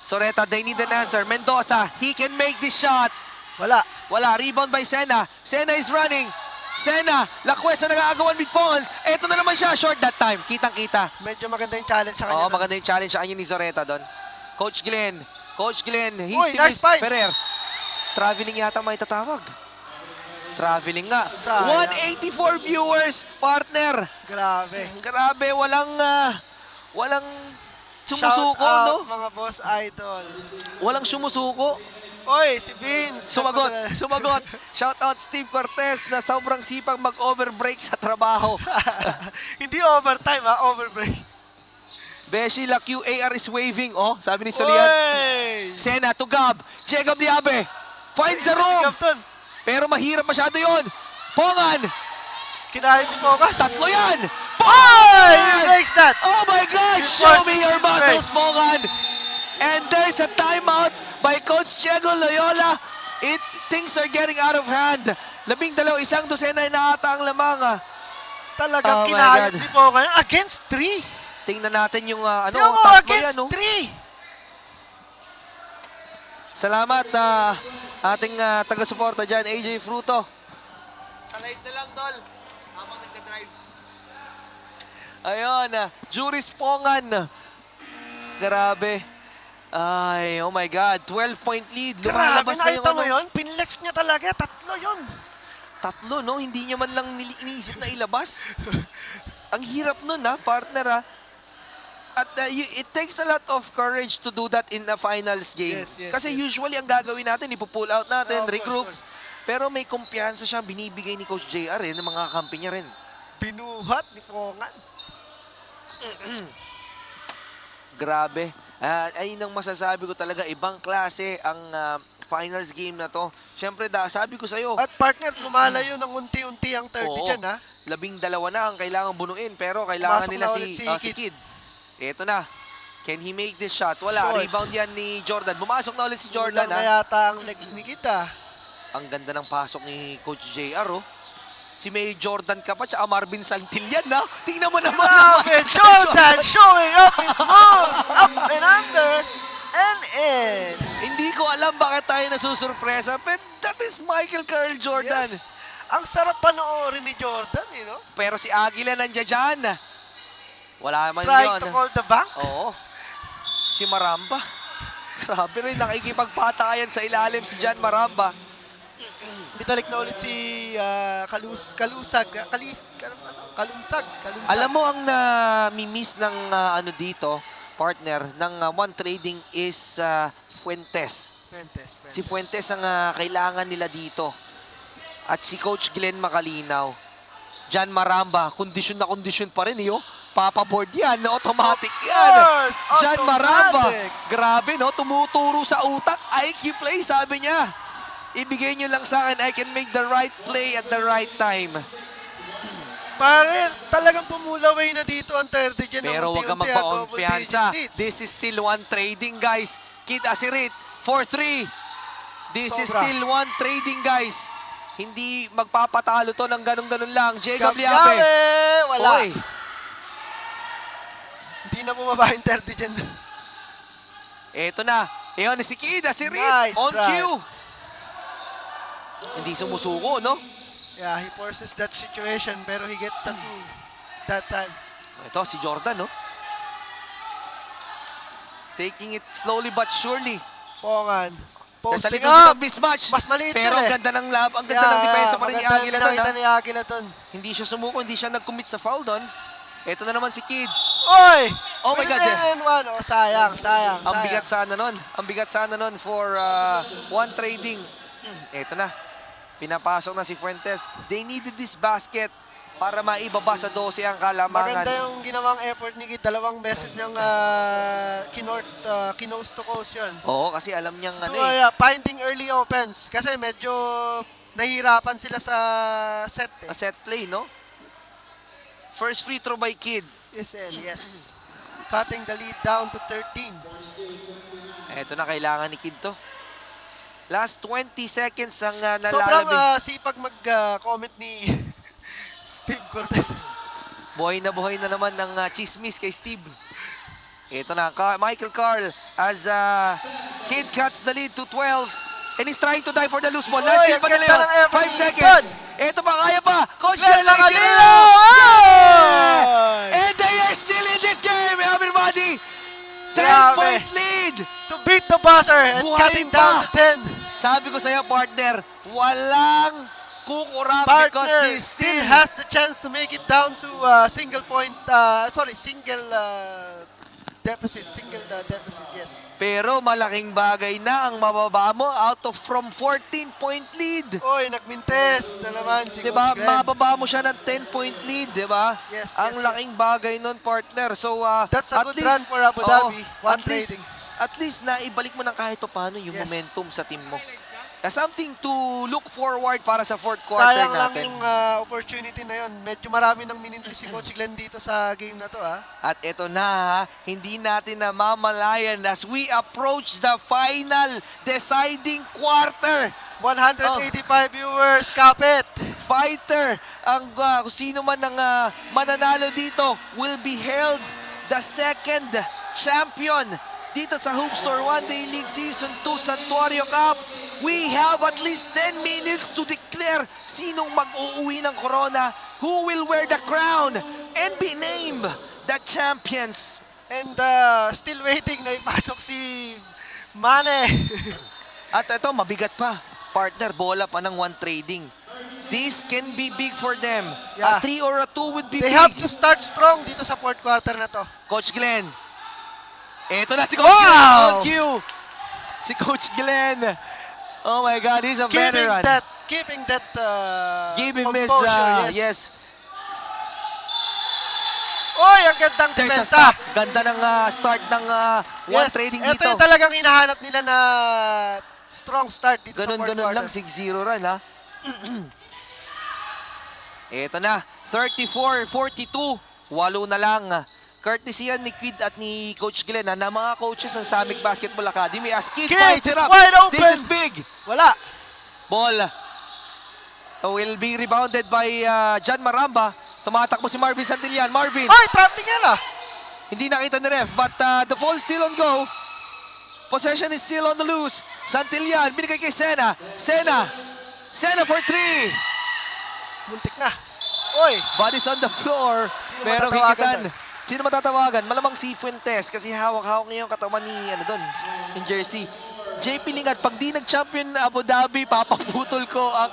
Soreta, they need an answer. Mendoza, he can make this shot. Wala. Wala. Rebound by Sena. Sena is running. Sena, La Cuesta nag-aagawan with Pongan. Eto na naman siya. Short that time. Kitang-kita. Medyo maganda yung challenge sa kanya. Oo, doon. maganda yung challenge sa kanya ni Zoreta doon. Coach Glenn, he Uy, still nice is fight. Ferrer. Traveling yata may tatawag. Traveling nga. Sayang. 184 viewers, partner. Grabe. Grabe, walang sumusuko, Shout out, no? mga boss idol. Walang sumusuko. Oy, si Vince. Sumagot. Shout out Steve Cortez na sobrang sipag mag-overbreak sa trabaho. Hindi overtime ha, overbreak. Beshi Lacue, AR is waving. Oh, sabi ni Solian. Oy! Sena to Gab. Jacob Liabe. Finds the room. Captain, Pero mahirap masyado yon. Pongan. kinahin ni Focus. Tatlo yan. Oy! Pongan! He makes that. Oh my gosh. Show me your muscles, Pongan. And there's a timeout by Coach Diego Loyola. Things are getting out of hand. 12, isang dosena na ata ang lamang. Talagang Oh my kinahin God. ni Focus. Against 3. Tingnan natin yung Tingnan mo, tatlo against yan. Oh. 3. Salamat ating taga-suporta dyan, AJ Fruto. Sa live na lang, Dol. Habang nagka-drive. Ayun, Juris Pongan. Grabe. Ay, oh my God. 12-point lead. Grabe, Lumalabas na yung nakita mo yun? Pinlex niya talaga. Tatlo yun. Tatlo, no? Hindi niya man lang iniisip na ilabas. Ang hirap nun, partner, At it takes a lot of courage to do that in a finals game. Yes, Kasi yes. usually ang gagawin natin, ipo-pull out natin, Of course, regroup. of course. Pero may kumpiyansa siya binibigay ni Coach JR ng mga kampi niya rin. Binuhat ni Fongan. Grabe. Ayun ang masasabi ko talaga, ibang klase ang finals game na to. Siyempre, sabi ko sa'yo, At partner, lumalayo ng unti-unti ang 30 oo, dyan ha. 12 na ang kailangan bunuin, pero kailangan Pumasok nila na si ulit si Kid. Ito na. Can he make this shot? Wala. Short. Rebound yan ni Jordan. Bumasok na ulit si Jordan, Kulang na yata ang legs ni Kita. Ang ganda ng pasok ni Coach JR, oh. Si May Jordan ka pa, tsaka Marvin Santillan, ha? Tingnan mo naman. Grabe, Jordan showing up his moves. Up and under and in. Hindi ko alam bakit tayo nasusurpresa, but that is Michael Carl Jordan. Yes. Ang sarap panoorin ni Jordan, no? Pero si Aguila nandiyan dyan. Wala man Trying yun. to call the bank. Oo. Si Maramba. Grabe rin, nakikipagpatayan sa ilalim si Jan Maramba. Bitalik na ulit si Kalusag. Kalunsag. Alam mo ang na-miss ng ano dito, partner, ng One Trading is Fuentes. Si Fuentes ang kailangan nila dito. At si Coach Glenn Macalinaw. Jan Maramba, kondisyon na kondisyon pa rin, Papaboard yan, automatic yan. course, Jan automatic. Maramba, grabe, tumuturo sa utak. IQ play, sabi niya. Ibigay niyo lang sa akin, I can make the right play at the right time. Pare, talagang pumulaway na dito ang third gen. Pero wag kang magpa-kumpiyansa. This is still One Trading, guys. Kid Asirit, 4-3. This is Sobra. still One Trading, guys. Hindi magpapatalo to ng ganun-ganun lang. Jacob Gabriel! Liape. Wala. Oy, Hindi na bumaba yung third gen. eto na. Ewan si Kid Asirit. Nice On try. cue. Hindi sumusuko, no? Yeah, he forces that situation pero he gets the two that time. Ito, si Jordan, no? Taking it slowly but surely. Pongan. There's a Posting little bit up. of mismatch. Mas maliit Pero yun ang ganda ng lab, ang ganda ng depensa pa rin ni Aguila doon. Maganda ni Aguila doon. Hindi siya sumuko, hindi siya nag-commit sa foul doon. Ito na naman si Kid. Oy! Oh my God. One. Oh, sayang. Ang bigat sana nun. Ang bigat sana nun for One Trading. Ito na. Pinapasok na si Fuentes. They needed this basket para maibaba sa 12 ang kalamangan. Maganda yung ginawang effort ni Kid. Dalawang beses niyang kinose to coast yun. Oo, kasi alam niyang ano So, eh. finding early opens. Kasi medyo nahihirapan sila sa set eh. A set play, no? First free throw by Kid. Yes. Cutting the lead down to 13. Ito na, kailangan ni Kid to. Last 20 seconds ang Sobrang nalalabing. sipag mag-comment ni Steve Cortez. Buhay na naman ng chismis kay Steve. Ito na, Michael Carl as Kid cuts the lead to 12. And he's trying to die for the loose ball. Last steal Oy, pa ang nila ganda yun. ng effort 5 ni seconds. Ethan. Ito pa, kaya pa. Coach Glenn Glenn Macalinaw! Macalinaw! And they are still in this game, everybody. 10-point lead. To beat the buzzer and Buhay cutting pa. down to 10. Sabi ko sa'yo, partner, walang kukurap because Partner they still still has the chance to make it down to single deficit, yes. Pero malaking bagay na ang mababa mo out of from 14-point lead. Oy, nagmintes na naman si Diba? Coach Glenn. Mababa mo siya ng 10-point lead, diba? Yes, Ang yes, laking bagay nun, partner. So, That's a good run for Abu Dhabi. One trading. At least na ibalik mo ng kahit paano yung Yes. momentum sa team mo. Something to look forward para sa fourth quarter Sayang lang natin. yung opportunity na yun. Medyo marami nang minintis si Coach Glenn dito sa game na to, ha? At ito na, hindi natin na mamalayan as we approach the final deciding quarter. 185 viewers, kapit. Fighter, ang kung sino man ang mananalo dito will be held the second champion dito sa Hoop Store One Day League Season 2 Santuario Cup. We have at least 10 minutes to declare sinong mag-uuwi ng corona, who will wear the crown, and be named the champions. And still waiting na ipasok si Mane. At ito, mabigat pa. Partner, bola pa ng One Trading. This can be big for them. A Yeah. 3 or a 2 would be They big. have to start strong dito sa fourth quarter na to. Coach Glenn. Eto na si Coach Wow! Glenn. On cue. Si Coach Glenn. Oh my God, he's a veteran. Keeping that Give him his, composure, yes. Oy, ang gandang There's a defensa. stop. Ganda ng start ng One Trading Ito dito. yung talagang hinahanap nila na strong start dito sa fourth Ganun-ganun lang, quarter. 6-0 run ha. Eto na, 34-42. 8 na lang. Courtesy yan ni Kid at ni Coach Glenn na mga coaches ng Samic Basketball Academy as Kid Kid, fires it up. wide open. This is big. Wala. Ball will be rebounded by Jan Maramba. Tumatakbo si Marvin Santillan. Marvin, Oy, trapping yan ah. hindi nakita ni ref but the ball still on go. Possession is still on the loose. Santillan, binigay kay Sena. Sena for 3. Muntik na. Uy! Bodies on the floor. Merong matatawagan higitan. doon? Sino matatawagan? Malamang si Fuentes kasi hawak-hawak niya yung katawan ni yung jersey. JP Lingat, pag di nag-champion na Abu Dhabi, papaputol ko ang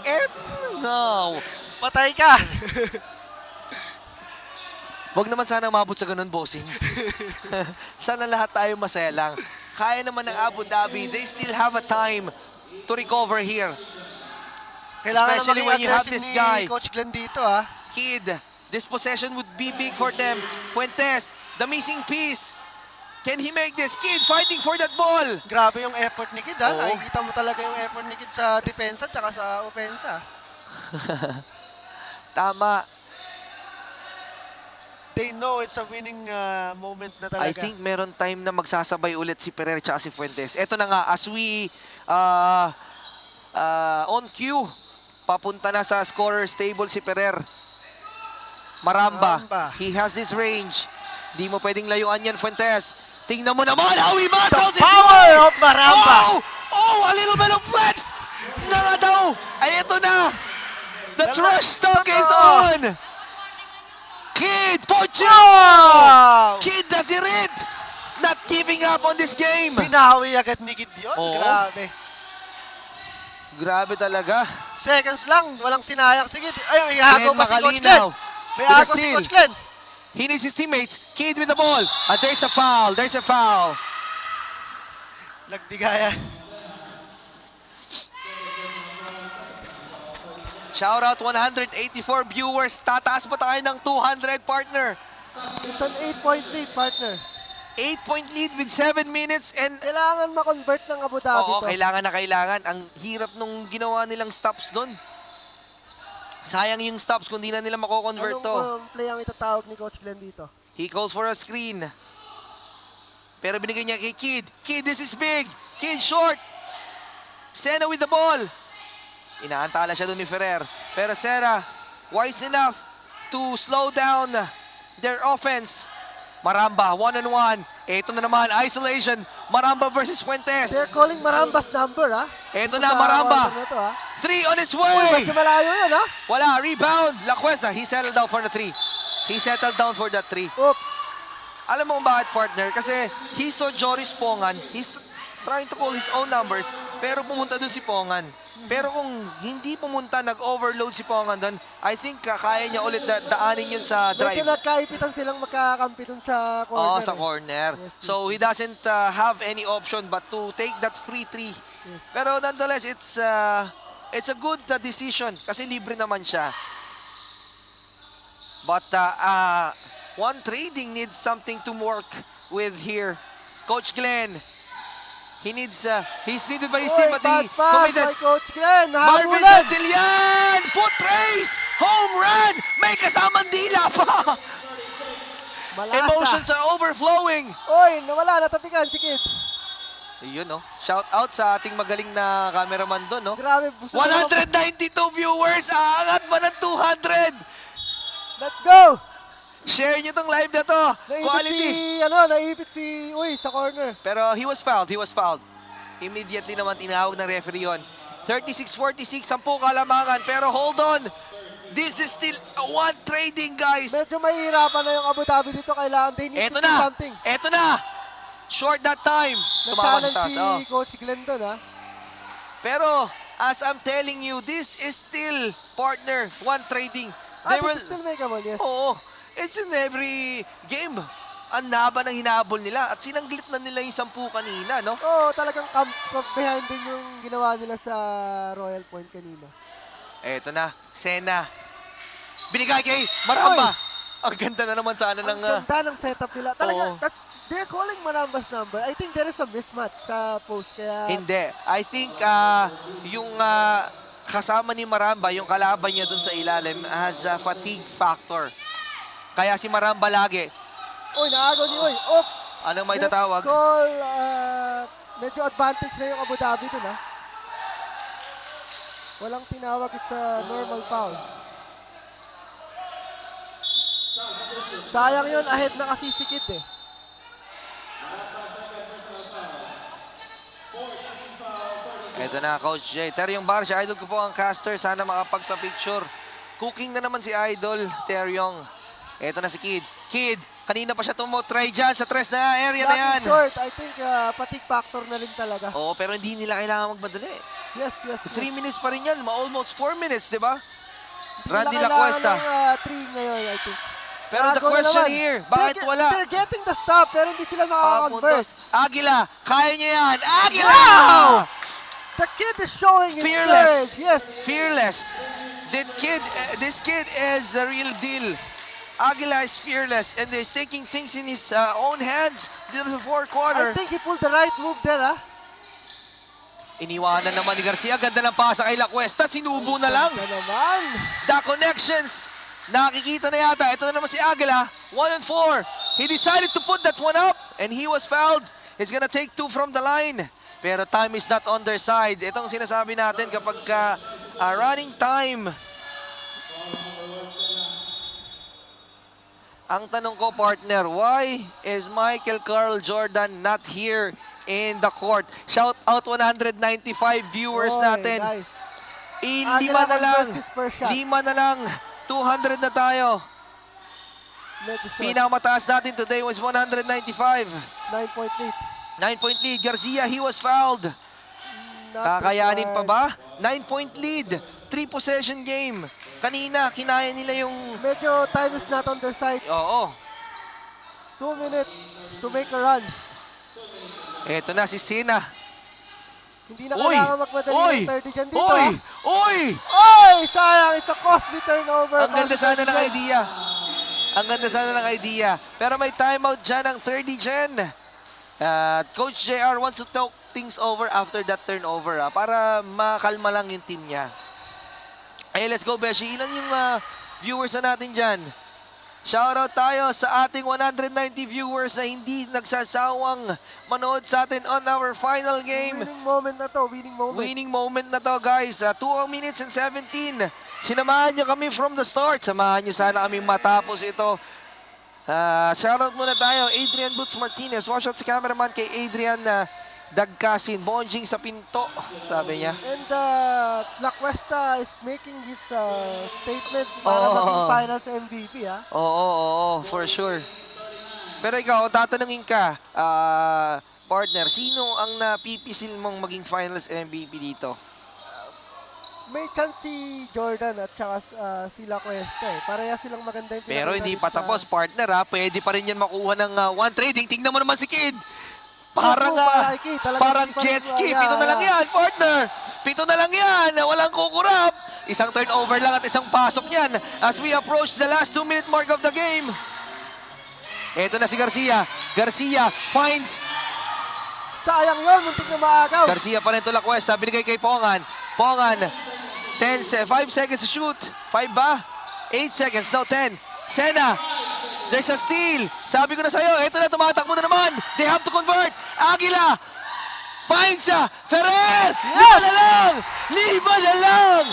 no. Patay ka! Wag naman sana umabot sa ganun, bossing. Sana lahat tayo masaya lang. Kaya naman ng Abu Dhabi, they still have a time to recover here. Kailangan Especially na when you have maging this aggressive guy. ni Coach Glenn dito, ha? Kid, this possession would be big for them. Fuentes, the missing piece. Can he make this? Kid fighting for that ball. Grabe yung effort ni Kid, ha? Oo. Nakikita mo talaga yung effort ni Kid sa depensa at sa opensa. Tama. They know it's a winning moment na talaga. I think meron time na magsasabay ulit si Ferrer at si Fuentes. Ito na nga, as we on cue, papunta na sa scorer's table si Ferrer. Maramba. He has his range. Di mo pwedeng layuan yan, Fuentes. Tingnan mo naman how he muscles his power way. of Maramba. Oh, a little bit of flex. Na nga daw. Ay, ito na. The trash talk is on. Kid, Fortune. Wow! Kid does it. Not giving up on this game. Binawi agad ni Kid yun. Oo. Grabe. Grabe talaga. Seconds lang, walang sinayang. Sige, ay, may agaw Glenn pa si Coach Glenn. Makalinaw. May With the agaw si steal. Coach Glenn. He needs his teammates. Kid with the ball. And there's a foul. There's a foul. Nagdigaya. Shout out 184 viewers. Tataas pa tayo ng 200, partner. It's an 8-point lead, partner. 8-point lead with 7 minutes and Kailangan ma-convert ng Abu Dhabi oo, to. kailangan na kailangan. Ang hirap nung ginawa nilang stops doon. Sayang yung stops kung di na nila mako-convert to. Anong play ang itatawag ni Coach Glenn dito? He calls for a screen. Pero binigay niya kay Kid. Kid, this is big. Kid, short. Sena with the ball. Inaantala siya doon ni Ferrer. Pero Sena, wise enough to slow down their offense. Maramba, one-on-one. Ito na naman, isolation. Maramba versus Fuentes. They're calling Maramba's number, ha? Ito na, Maramba. Na to, ha? 3 on his Uy, way. medyo malayo yun, ha? Wala, rebound. La Cuesta, he settled down for the 3. He settled down for that 3. Oops. Alam mo kung bakit, partner? Kasi he saw Joris Pongan. He's trying to call his own numbers, pero pumunta dun si Pongan. Pero kung hindi pumunta, nag-overload si Pongan dun, I think kaya niya ulit daanin yun sa Medyo drive. nagkaipitan silang magkakampi dun sa corner. Oo, sa eh. corner. Yes, So he doesn't have any option but to take that free 3. Yes. Pero nonetheless, it's a good decision kasi libre naman siya. But One Trading needs something to work with here. Coach Glenn, he's needed by his team, but he bad pass committed. by Coach Glenn. Marvin Nahabulan. Santillan! Foot race! Home run! May kasamang dila pa! Malasa. Emotions are overflowing. Oy, nawala, natapikan si Kid. Yun, no? Shout out sa ating magaling na cameraman doon, no? Grabe, busog na 192 viewers! Aangat ba ng 200? Let's go! Share nyo tong live na to. Naipit Quality. naipit si, sa corner. Pero he was fouled. Immediately naman tinawag ng referee yun. 36-46, 10 kalamangan. Pero hold on. This is still One Trading, guys. Medyo mahihirapan na yung Abu Dhabi dito. Kailangan, they need Eto to do na. something. Eto na. Short that time. Tumama sa Nag-challenge taas. si Oh. Coach Glenn doon, ha? Pero, as I'm telling you, this is still partner One Trading. This is still makeable, yes. Oo. It's in every game. Ang haba ng hinabol nila at sinangglit na nila yung 10 kanina, no? Oo, talagang behind din yung ginawa nila sa Royal Point kanina. Eto na, Sena. Binigay kay Maramba. Ang ganda na naman sana ng... Ang ganda ng setup nila. Talaga, oo. they're calling Maramba's number. I think there is a mismatch sa post, kaya... Hindi. I think yung kasama ni Maramba, yung kalaban niya dun sa ilalim, has a fatigue factor. Kaya si Maramba lagi. Uy, naagaw ni Uy. Oops! Anong may tatawag? Call, medyo advantage na yung Abu Dhabi dun, ha? Walang tinawag, it's a normal foul. Sayang yun, ahead na kasi si Kid, eh. Ito na, Coach Jay. Teryong Barcia, idol ko po ang caster. Sana makapagpa-picture Cooking na naman si Idol, Taeyong. Eto na si Kid. Kid, kanina pa siya try dyan sa tres na area na yan. Lacking short, I think fatigue factor na rin talaga. Oo, pero hindi nila kailangan magmadali. Yes. 3 minutes pa rin yan, almost 4 minutes, di ba? Hindi Randy nila Lacuesta. kailangan ng 3 ngayon, I think. Pero the Bago na question naman. here, bakit wala? They're getting the stop, pero hindi sila makaka-convert. Puntos. Aguila, kaya niya yan. Aguila! Wow! The kid is showing his Fearless. courage. Yes. Fearless. This kid is the real deal. Aguila is fearless and is taking things in his own hands dito sa fourth I quarter. think he pulled the right move there, ha? Iniwanan naman ni Garcia. Ganda ng pasa kay Lacuesta. Sinubo na lang. Ganda naman. The connections. Nakikita na yata. Ito na naman si Aguila. 1-4. He decided to put that one up and he was fouled. He's gonna take 2 from the line. Pero time is not on their side. Itong sinasabi natin kapag running time. Ang tanong ko, partner, why is Michael Carl Jordan not here in the court? Shout out 195 viewers Oy, natin. guys. Lima na lang. converts his first shot. 5 na lang. 200 na tayo. Let this one. Pinakamataas natin today was 195. 9-point lead. 9-point lead. Garcia, he was fouled. Not Kakayanin pa required. ba? 9-point lead. 3 possession game. Kanina, kinaya nila yung... Medyo time is not on their side. Oo. 2 minutes to make a run. Eto na si Sina. Hindi na Uy! kailangan magmadali Uy! ng 30 dyan dito. Uy! ha? Uy! Oy! Sayang! It's a costly turnover. Ang ganda Costly sana ng 30 dyan. idea. Ang ganda sana ng idea. Pero may timeout dyan ng 30 gen. Coach JR wants to talk things over after that turnover para makalma lang yung team niya. Ay, let's go, Beshi. Ilan yung viewers na natin dyan? Shoutout tayo sa ating 190 viewers na hindi nagsasawang manood sa atin on our final game. Winning moment na to. Winning moment. Winning moment na to, guys. 2 minutes and 17. Sinamahan nyo kami from the start. Samahan nyo sana kami matapos ito. Shoutout muna tayo. Adrian Boots Martinez. Watch out sa cameraman kay Adrian Dagkasin. Bonjing sa pinto, sabi niya. And Lacuesta is making his statement para maging finals MVP, ha? Oo, for sure. Pero ikaw, tatanungin ka, partner, sino ang napipisil mong maging finals MVP dito? May chance si Jordan at saka si Lacuesta, eh. Pareha silang maganda yung Pero hindi pa pinakita tapos, partner, Pwede pa rin yan makuha ng one trading. Tingnan mo naman si Kid. Parang, para kay Kid. Talagang parang hindi pa rin- jet ski. yeah, 7 na lang yeah. yan, partner. 7 na lang yan. Walang kukurap. Isang turnover lang at isang pasok yan as we approach the last 2-minute mark of the game. Ito na si Garcia. Garcia finds Sayang yun, muntik na maagaw. Garcia pa rin to Lacuesta. Binigay kay Pongan. Pongan, 5 seconds to shoot. 5 ba? 8 seconds. No, 10. Sena. There's a steal. Sabi ko na sa'yo, ito na, tumatakbo na naman. They have to convert. Aguila. Finds Ferrer. Lima na lang. Lima na lang.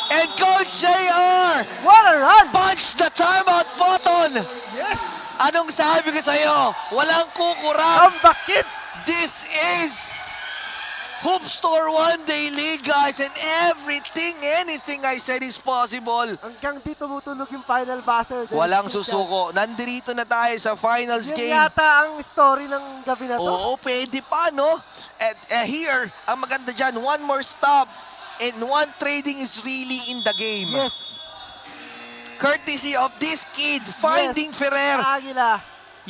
And Coach JR What a run! punch the timeout button. Yes! Anong sabi ko sa'yo? Walang kukurap. Comeback, kids! This is Hoop Store One Day League, guys, and anything I said is possible. Hanggang di tumutunog yung final buzzer. There is Walang still chance. susuko. Nandirito na tayo sa finals Yun game. yata ang story ng gabi na to. Oo, pwede pa, no? At here, ang maganda dyan, one more stop and one trading is really in the game. Yes. Courtesy of this kid, finding Ferrer. Aguila.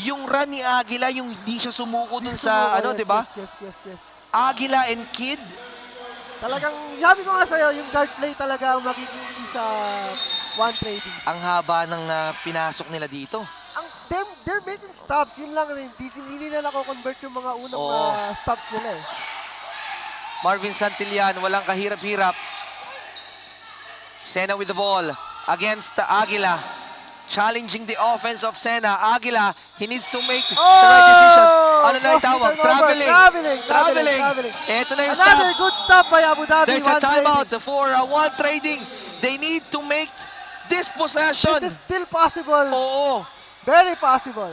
Yung run ni Aguila, yung hindi siya sumuko dun sa, Yes, di ba? Yes. Aguila and Kid. Talagang, sabi ko nga sa'yo, yung guard play talaga ang magiging sa one trading. Ang haba ng pinasok nila dito. They're making stops, yun lang rin. Hindi na nako-convert yung mga unang Oo. stops nila eh. Marvin Santillan, walang kahirap-hirap. Sena with the ball against Aguila. Challenging the offense of Sena. Aguila, he needs to make the right decision. Ano na itawag? Traveling. Ito na yung Another stop. good stop by Abu Dhabi. There's a One timeout trading. for one trading. They need to make this possession. This is still possible. Oo. Very possible.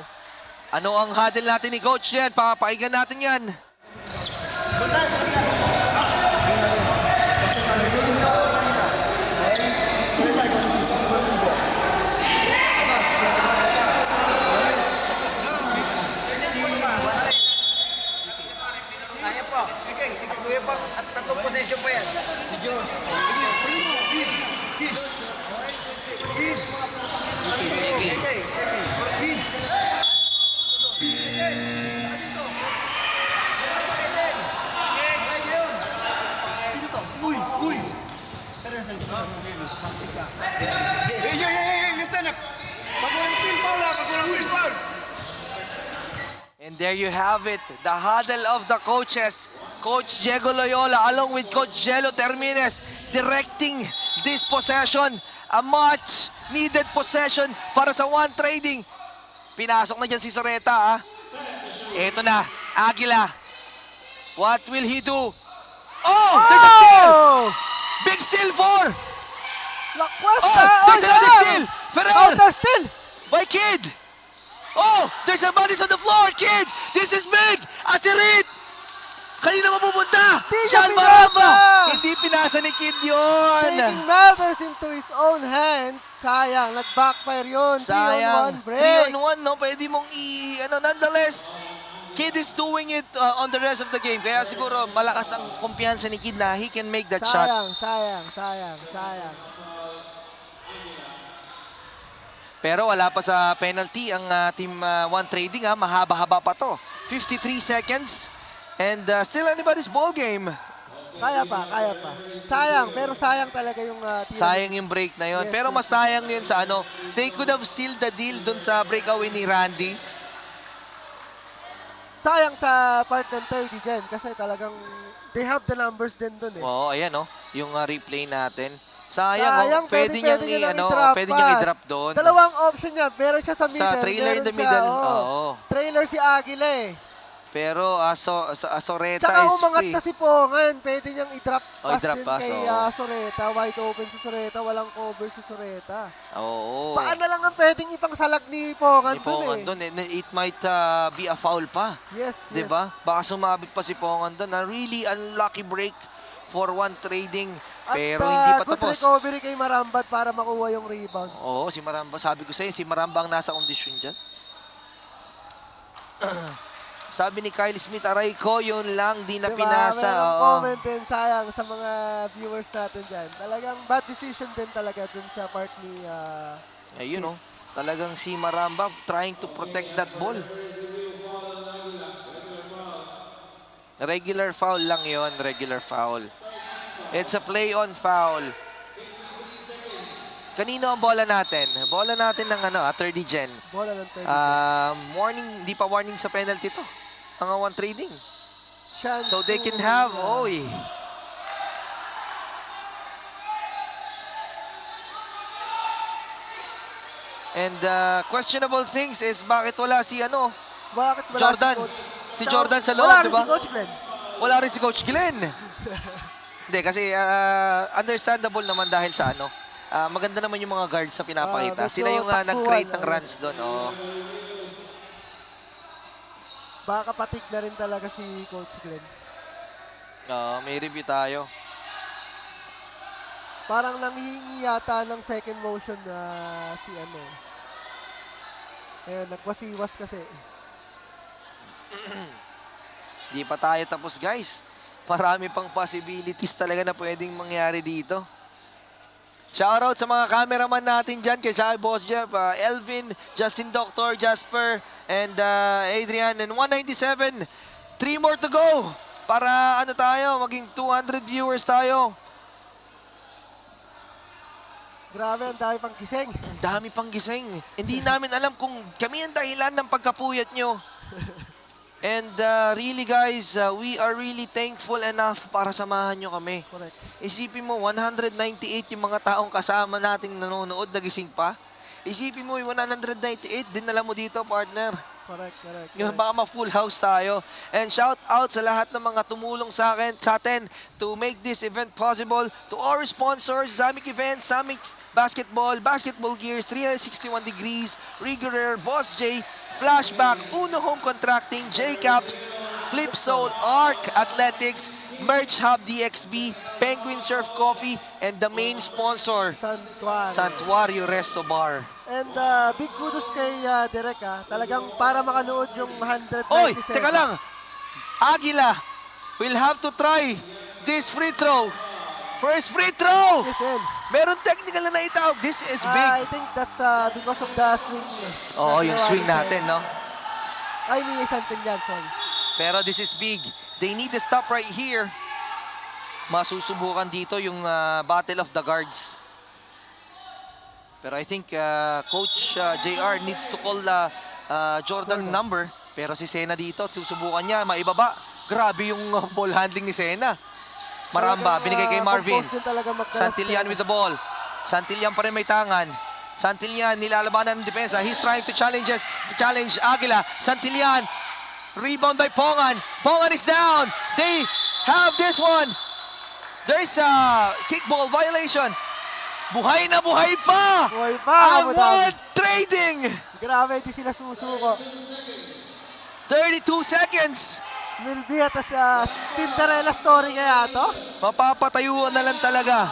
Ano ang huddle natin ni Coach yan? Papaigan natin yan. there you have it, the huddle of the coaches. Coach Diego Loyola along with Coach Jello Termines directing this possession. A much needed possession para sa One Trading. Pinasok na dyan si Soreta. Ito na, Aguila. What will he do? Oh, there's a steal! Big steal for! La Cuesta! Oh, there's another steal! Ferrer Counter steal! by Kid! Oh, there's a bodies on the floor, Kid! This is big! Asirit! Kanina mapupunta? Di niya Sean pinasa! Maramba! Hindi pinasa ni Kid yun! Taking matters into his own hands. Sayang, nag-backfire yun. Sayang. 3-on-1 break. 3-on-1, no? Pwede mong nonetheless, Kid is doing it on the rest of the game. Kaya siguro malakas ang kumpiyansa ni Kid na he can make that shot. Sayang. Pero wala pa sa penalty ang Team One Trading. Mahaba-haba pa to. 53 seconds. And still anybody's ball game. Kaya pa. Sayang, pero sayang talaga yung tira. Sayang yung break na yon. Yes, Pero yes. mas sayang yun sa they could have sealed the deal dun sa breakaway ni Randy. Sayang sa part ng 30 dyan kasi talagang they have the numbers din dun eh. Oo, ayan yung replay natin. Sayang, pwede niyang niya pwede niyang i-drop doon. Dalawang option niya. Meron siya sa middle. Sa trailer in meron the siya, middle. oo. Oo. Trailer si Aguila eh. Pero Soreta Tsaka is umangat free. na si Pongan. Pwede niyang i-drop Oh, pass i-drop din pass, kay oo. Soreta. Wide open si Soreta. Walang cover si Soreta. Oo. Paano lang ang pwedeng ipangsalag ni Pongan Ni Pongan dun eh. doon. It might be a foul pa. Yes. Diba? Baka sumabit pa si Pongan doon. A really unlucky break for One Trading. At Pero hindi pa good tapos. recovery kay Marambat para makuha yung rebound. Oo, si Maramba. Sabi ko sa'yo, si Maramba ang nasa kondisyon dyan. Sabi ni Kyle Smith, aray ko, yun lang, di na Diba? pinasa. Merong Oo. comment din, sayang sa mga viewers natin dyan. Talagang bad decision din talaga dun sa part ni... Ayun oh. Talagang si Maramba trying to protect that ball. Regular foul lang yon, regular foul. It's a play-on foul. Kanino ang bola natin? Bola natin ng 30 gen. bola ng 30. Warning, di pa warning sa penalty to. Ang One Trading. Chance So they to, can have, oy. And questionable things is bakit wala si Bakit wala Jordan. si Si Jordan sa loob, wala di ba? Wala rin si Coach Glenn. Wala rin si Coach Glenn. Hindi, kasi understandable naman dahil sa maganda naman yung mga guards na pinapakita. medyo Sila yung takbuhan, nag-create ng yes. runs doon. Oh. Baka patik na rin talaga si Coach Glenn. May review tayo. Parang nanghihingi yata ng second motion na si nagwasiwas kasi. Di pa tayo tapos, guys. Marami pang possibilities talaga na pwedeng mangyari dito. Shoutout sa mga cameraman natin dyan, kay Shai Boss Jeff, Elvin, Justin Doctor, Jasper, and Adrian. And 197, 3 more to go para tayo, maging 200 viewers tayo. Grabe, ang dami pang gising. Ang dami pang gising. Hindi namin alam kung kami ang dahilan ng pagkapuyat nyo. And really guys, we are really thankful enough para samahan nyo kami. Correct. Isipin mo, 198 yung mga taong kasama nating nanonood, nagising pa. Isipin mo, yung 198, dinala mo dito, partner. Correct. Yung baka ma-full house tayo. And shout out sa lahat ng mga tumulong sa atin to make this event possible. To our sponsors, Zamic Events, Zamic Basketball, Basketball Gears, 361 Degrees, Rigorare, Boss J, Flashback, Uno Home Contracting, J-Caps, Flip Soul, Arc Athletics, Merch Hub DXB, Penguin Surf Coffee, and the main sponsor, Santuario. Santuario Resto Bar. And big kudos kay Derek Talagang para makanood yung 197. Oy, teka lang. Aguila will have to try this free throw. First free throw. Yes, and Meron technical na naitawag. This is big. I think that's because of the swing. Oo, yung swing natin, no? Ay, ni Santillan, sorry. Pero this is big. They need to stop right here. Masusubukan dito yung battle of the guards. Pero I think Coach JR needs to call Jordan number Pero si Sena dito, susubukan niya, maibaba. Grabe yung ball handling ni Sena. Maramba, binigay kay Marvin. Compose din talaga magdala Santillan with the ball. Santillan pa rin may tangan. Santillan, nilalabanan ng depensa. He's trying to challenge Aguila. Santillan, rebound by Pongan. Pongan is down. They have this one. There's a kickball violation. Buhay na buhay pa! Buhay pa, Ang Abu Dhabi. One Trading! Grabe, hindi sila sumusuko. 32 seconds. Will be at sa Cinderella story kaya to? Mapapatayuan na lang talaga.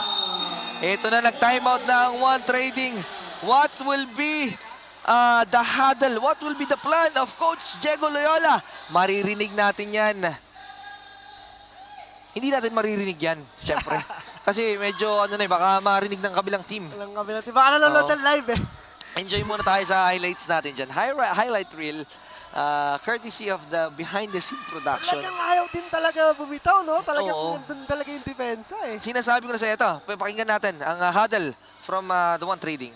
Ito na, nag-timeout na ang One Trading. What will be the huddle? What will be the plan of Coach Diego Loyola? Maririnig natin yan. Hindi natin maririnig yan, syempre. Kasi medyo, baka marinig ng kabilang team. Walang kabila. Baka nanonood ng live eh. Enjoy muna tayo sa highlights natin dyan. Highlight reel, courtesy of the behind-the-scene production. Talagang ayaw din talaga bumitaw, no? Talagang Oo. nandun talaga yung depensa eh. Sinasabi ko na sa ito, pakinggan natin ang huddle from the One Trading.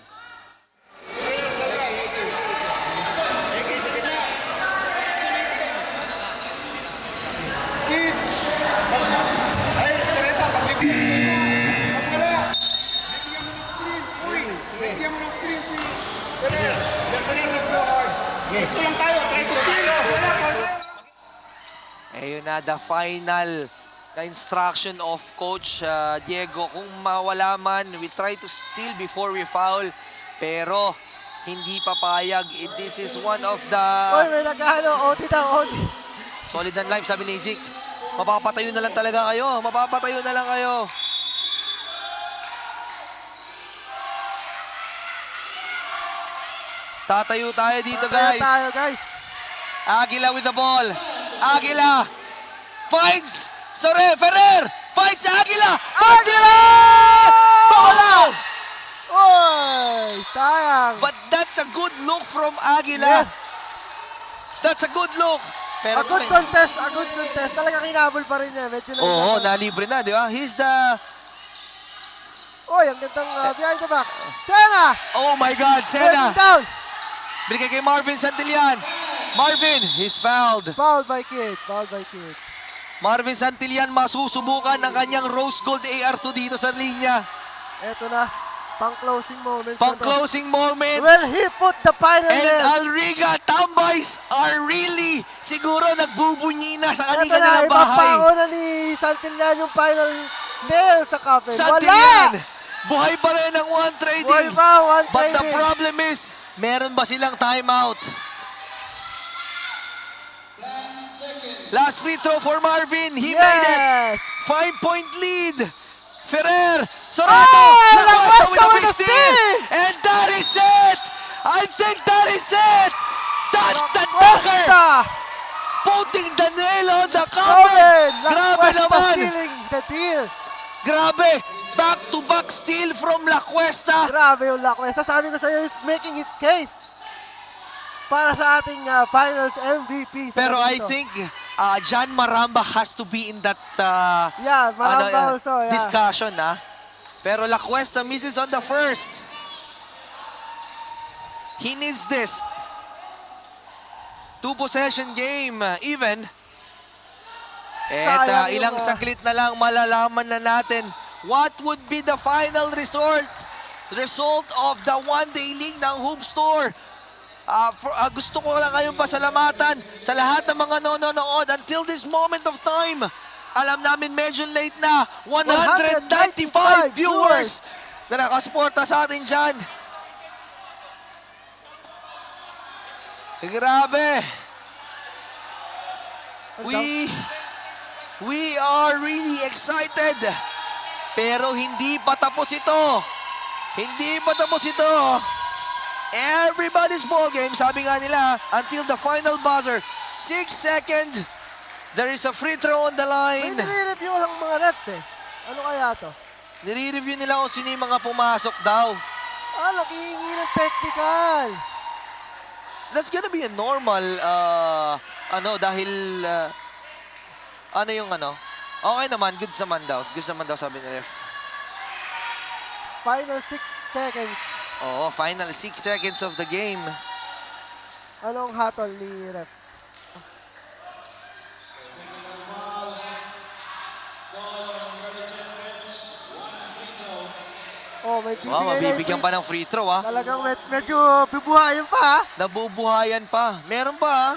Ayun na, the final instruction of Coach Diego. Kung mawala man, we try to steal before we foul. Pero hindi papayag. This is one of the Oy, may nag-ano, OT daw, OT. solid and life, sabi ni Zik. Mapapatayo na lang talaga kayo. Mapapatayo na lang kayo. Tatayo tayo dito, Kaya guys. tayo, guys. Aguila with the ball. Aguila finds Ferrer. Finds Aguila. Aguila! Bola! Oy, sayang. But that's a good look from Aguila. Yes. That's a good look. Pero A good contest, a good contest. Talagang hinabol pa rin niya. Medyo Oo, na. nalibre na, di ba? He's the... Oy, ang gandang behind the back. Sena! Oh my God, Sena! Sena. Down! Binigay kay Marvin Santillan. Marvin, he's fouled. Foul by Kid. Foul by Kid. Marvin Santillan masusubukan ng kanyang Rose Gold AR2 dito sa linya. Eto na. Pang-closing moments Pang na to. closing moment. Will he put the final And nail? Alriga Tambays are really siguro nagbubunyi na sa Eto kanila na, ng bahay. ipapauna ni Santillan yung final nail sa coffin. Santillan, Wala! buhay pa rin ang One Boy Trading. pa, One But the Trading. problem is, meron ba silang timeout? Last free throw for Marvin. He made it. Yes! 5-point lead. Ferrer, Sorato, Ah, Lacuesta with a Lacuesta big with a steal. steal. And that is it. I think that is it. That's the dagger. Lacuesta! Putting the nail on the cover. Owen! Grabe Lacuesta naman. stealing the deal. Grabe. Back-to-back steal from Lacuesta. Grabe yung Lacuesta. Sabi ko sa'yo, he's making his case para sa ating finals MVP. sa Pero I dito. think John Maramba has to be in that Yeah, Maramba also, yeah. discussion. Pero Lacuesta misses on the first. He needs this. 2-possession game, even. At Sayang ilang yung, saglit na lang malalaman na natin what would be the final result of the one-day league ng Hoop Store. Gusto ko lang kayong pasalamatan sa lahat ng mga nanonood until this moment of time. Alam namin medyo late na. 195 viewers na nakasuporta sa atin dyan. Grabe. We are really excited. Pero hindi pa tapos ito. Hindi pa tapos ito. Everybody's ball game, sabi nga nila, until the final buzzer. 6 seconds. There is a free throw on the May line. nire-review lang mga refs eh. Ano kaya to? Nire-review nila kung sino yung mga pumasok daw. Nakihingi ng technical. That's gonna be a normal, dahil, okay naman, goods naman daw. Goods naman daw, sabi ni ref. Final 6 seconds. Oo, final 6 seconds of the game. Anong hatol ni ref? Oh, may Wow, mabibigyan free. pa ng free throw ha. Talagang medyo bibuhayin pa ha. Nabubuhayan pa. Meron pa ha.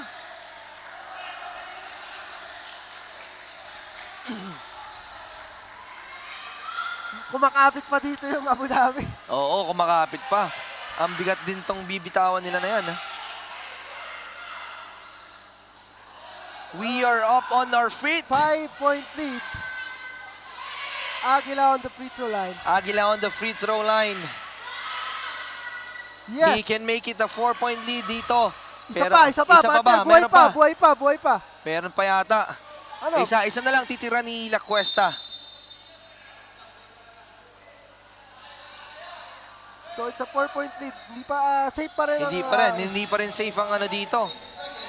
Kumakapit pa dito yung Abu Dhabi. Oo, kumakapit pa. Ang bigat din tong bibitawan nila na yan ha. We are up on our feet. 5-point lead. Aguila on the free throw line. Aguila on the free throw line. Yes. He can make it a 4-point lead dito. Isa pa. Isa pa ba? Buhay Meron pa, pa. buhay pa. Meron pa yata. Ano? Isa na lang titira ni La Cuesta. So it's a 4-point lead. Hindi pa, safe pa rin. Hindi pa rin safe ang ano dito.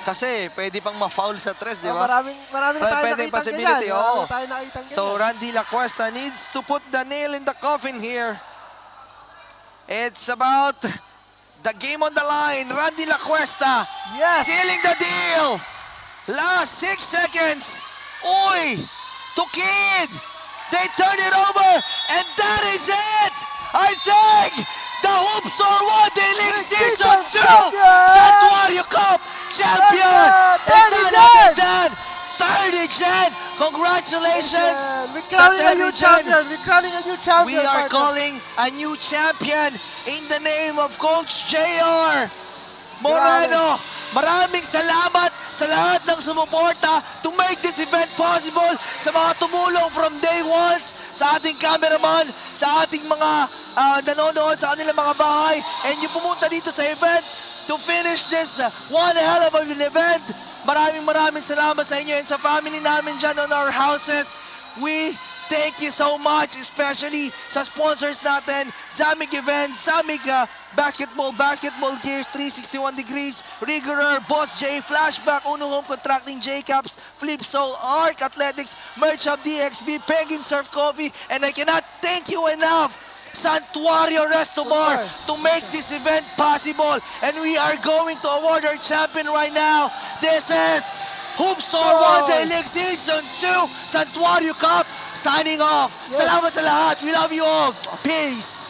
Kasi pwede pang ma-foul sa tres, di ba? Marami na tayo Pwedeng nakitang possibility, ganyan. oo. Marami tayo nakitang ganyan. So Randy La Cuesta needs to put the nail in the coffin here. It's about the game on the line. Randy La Cuesta Yes. sealing the deal. Last 6 seconds. Uy! To Kid! They turn it over, and that is it! I think the Hoops are One Day League Season 2 Santuario Cup champion is none other than Terry Jen. Congratulations We're sa crowning a Terry new Jen. champion. We're crowning a new champion. We are partner. calling a new champion in the name of Coach JR Moreno. Maraming salamat sa lahat ng sumuporta to make this event possible, sa mga tumulong from day ones, sa ating cameraman, sa ating mga nanonood sa kanilang mga bahay, and yung pumunta dito sa event to finish this one hell of an event. Maraming salamat sa inyo and sa family namin dyan on our houses. We thank you so much, especially sa sponsors natin, Zamig Events, Zamig Basketball Gears, 361 Degrees, Rigoror, Boss J, Flashback, Uno Home Contracting, J-Caps, Flip Soul, Arc Athletics, Merch Hub, DXB, Penguin Surf Coffee, and I cannot thank you enough, Santuario Resto Bar, to make this event possible. And we are going to award our champion right now. This is Hoops or One Day League Season 2 Santuario Cup signing off. Salamat sa lahat. We love you all. Peace.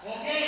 Okay.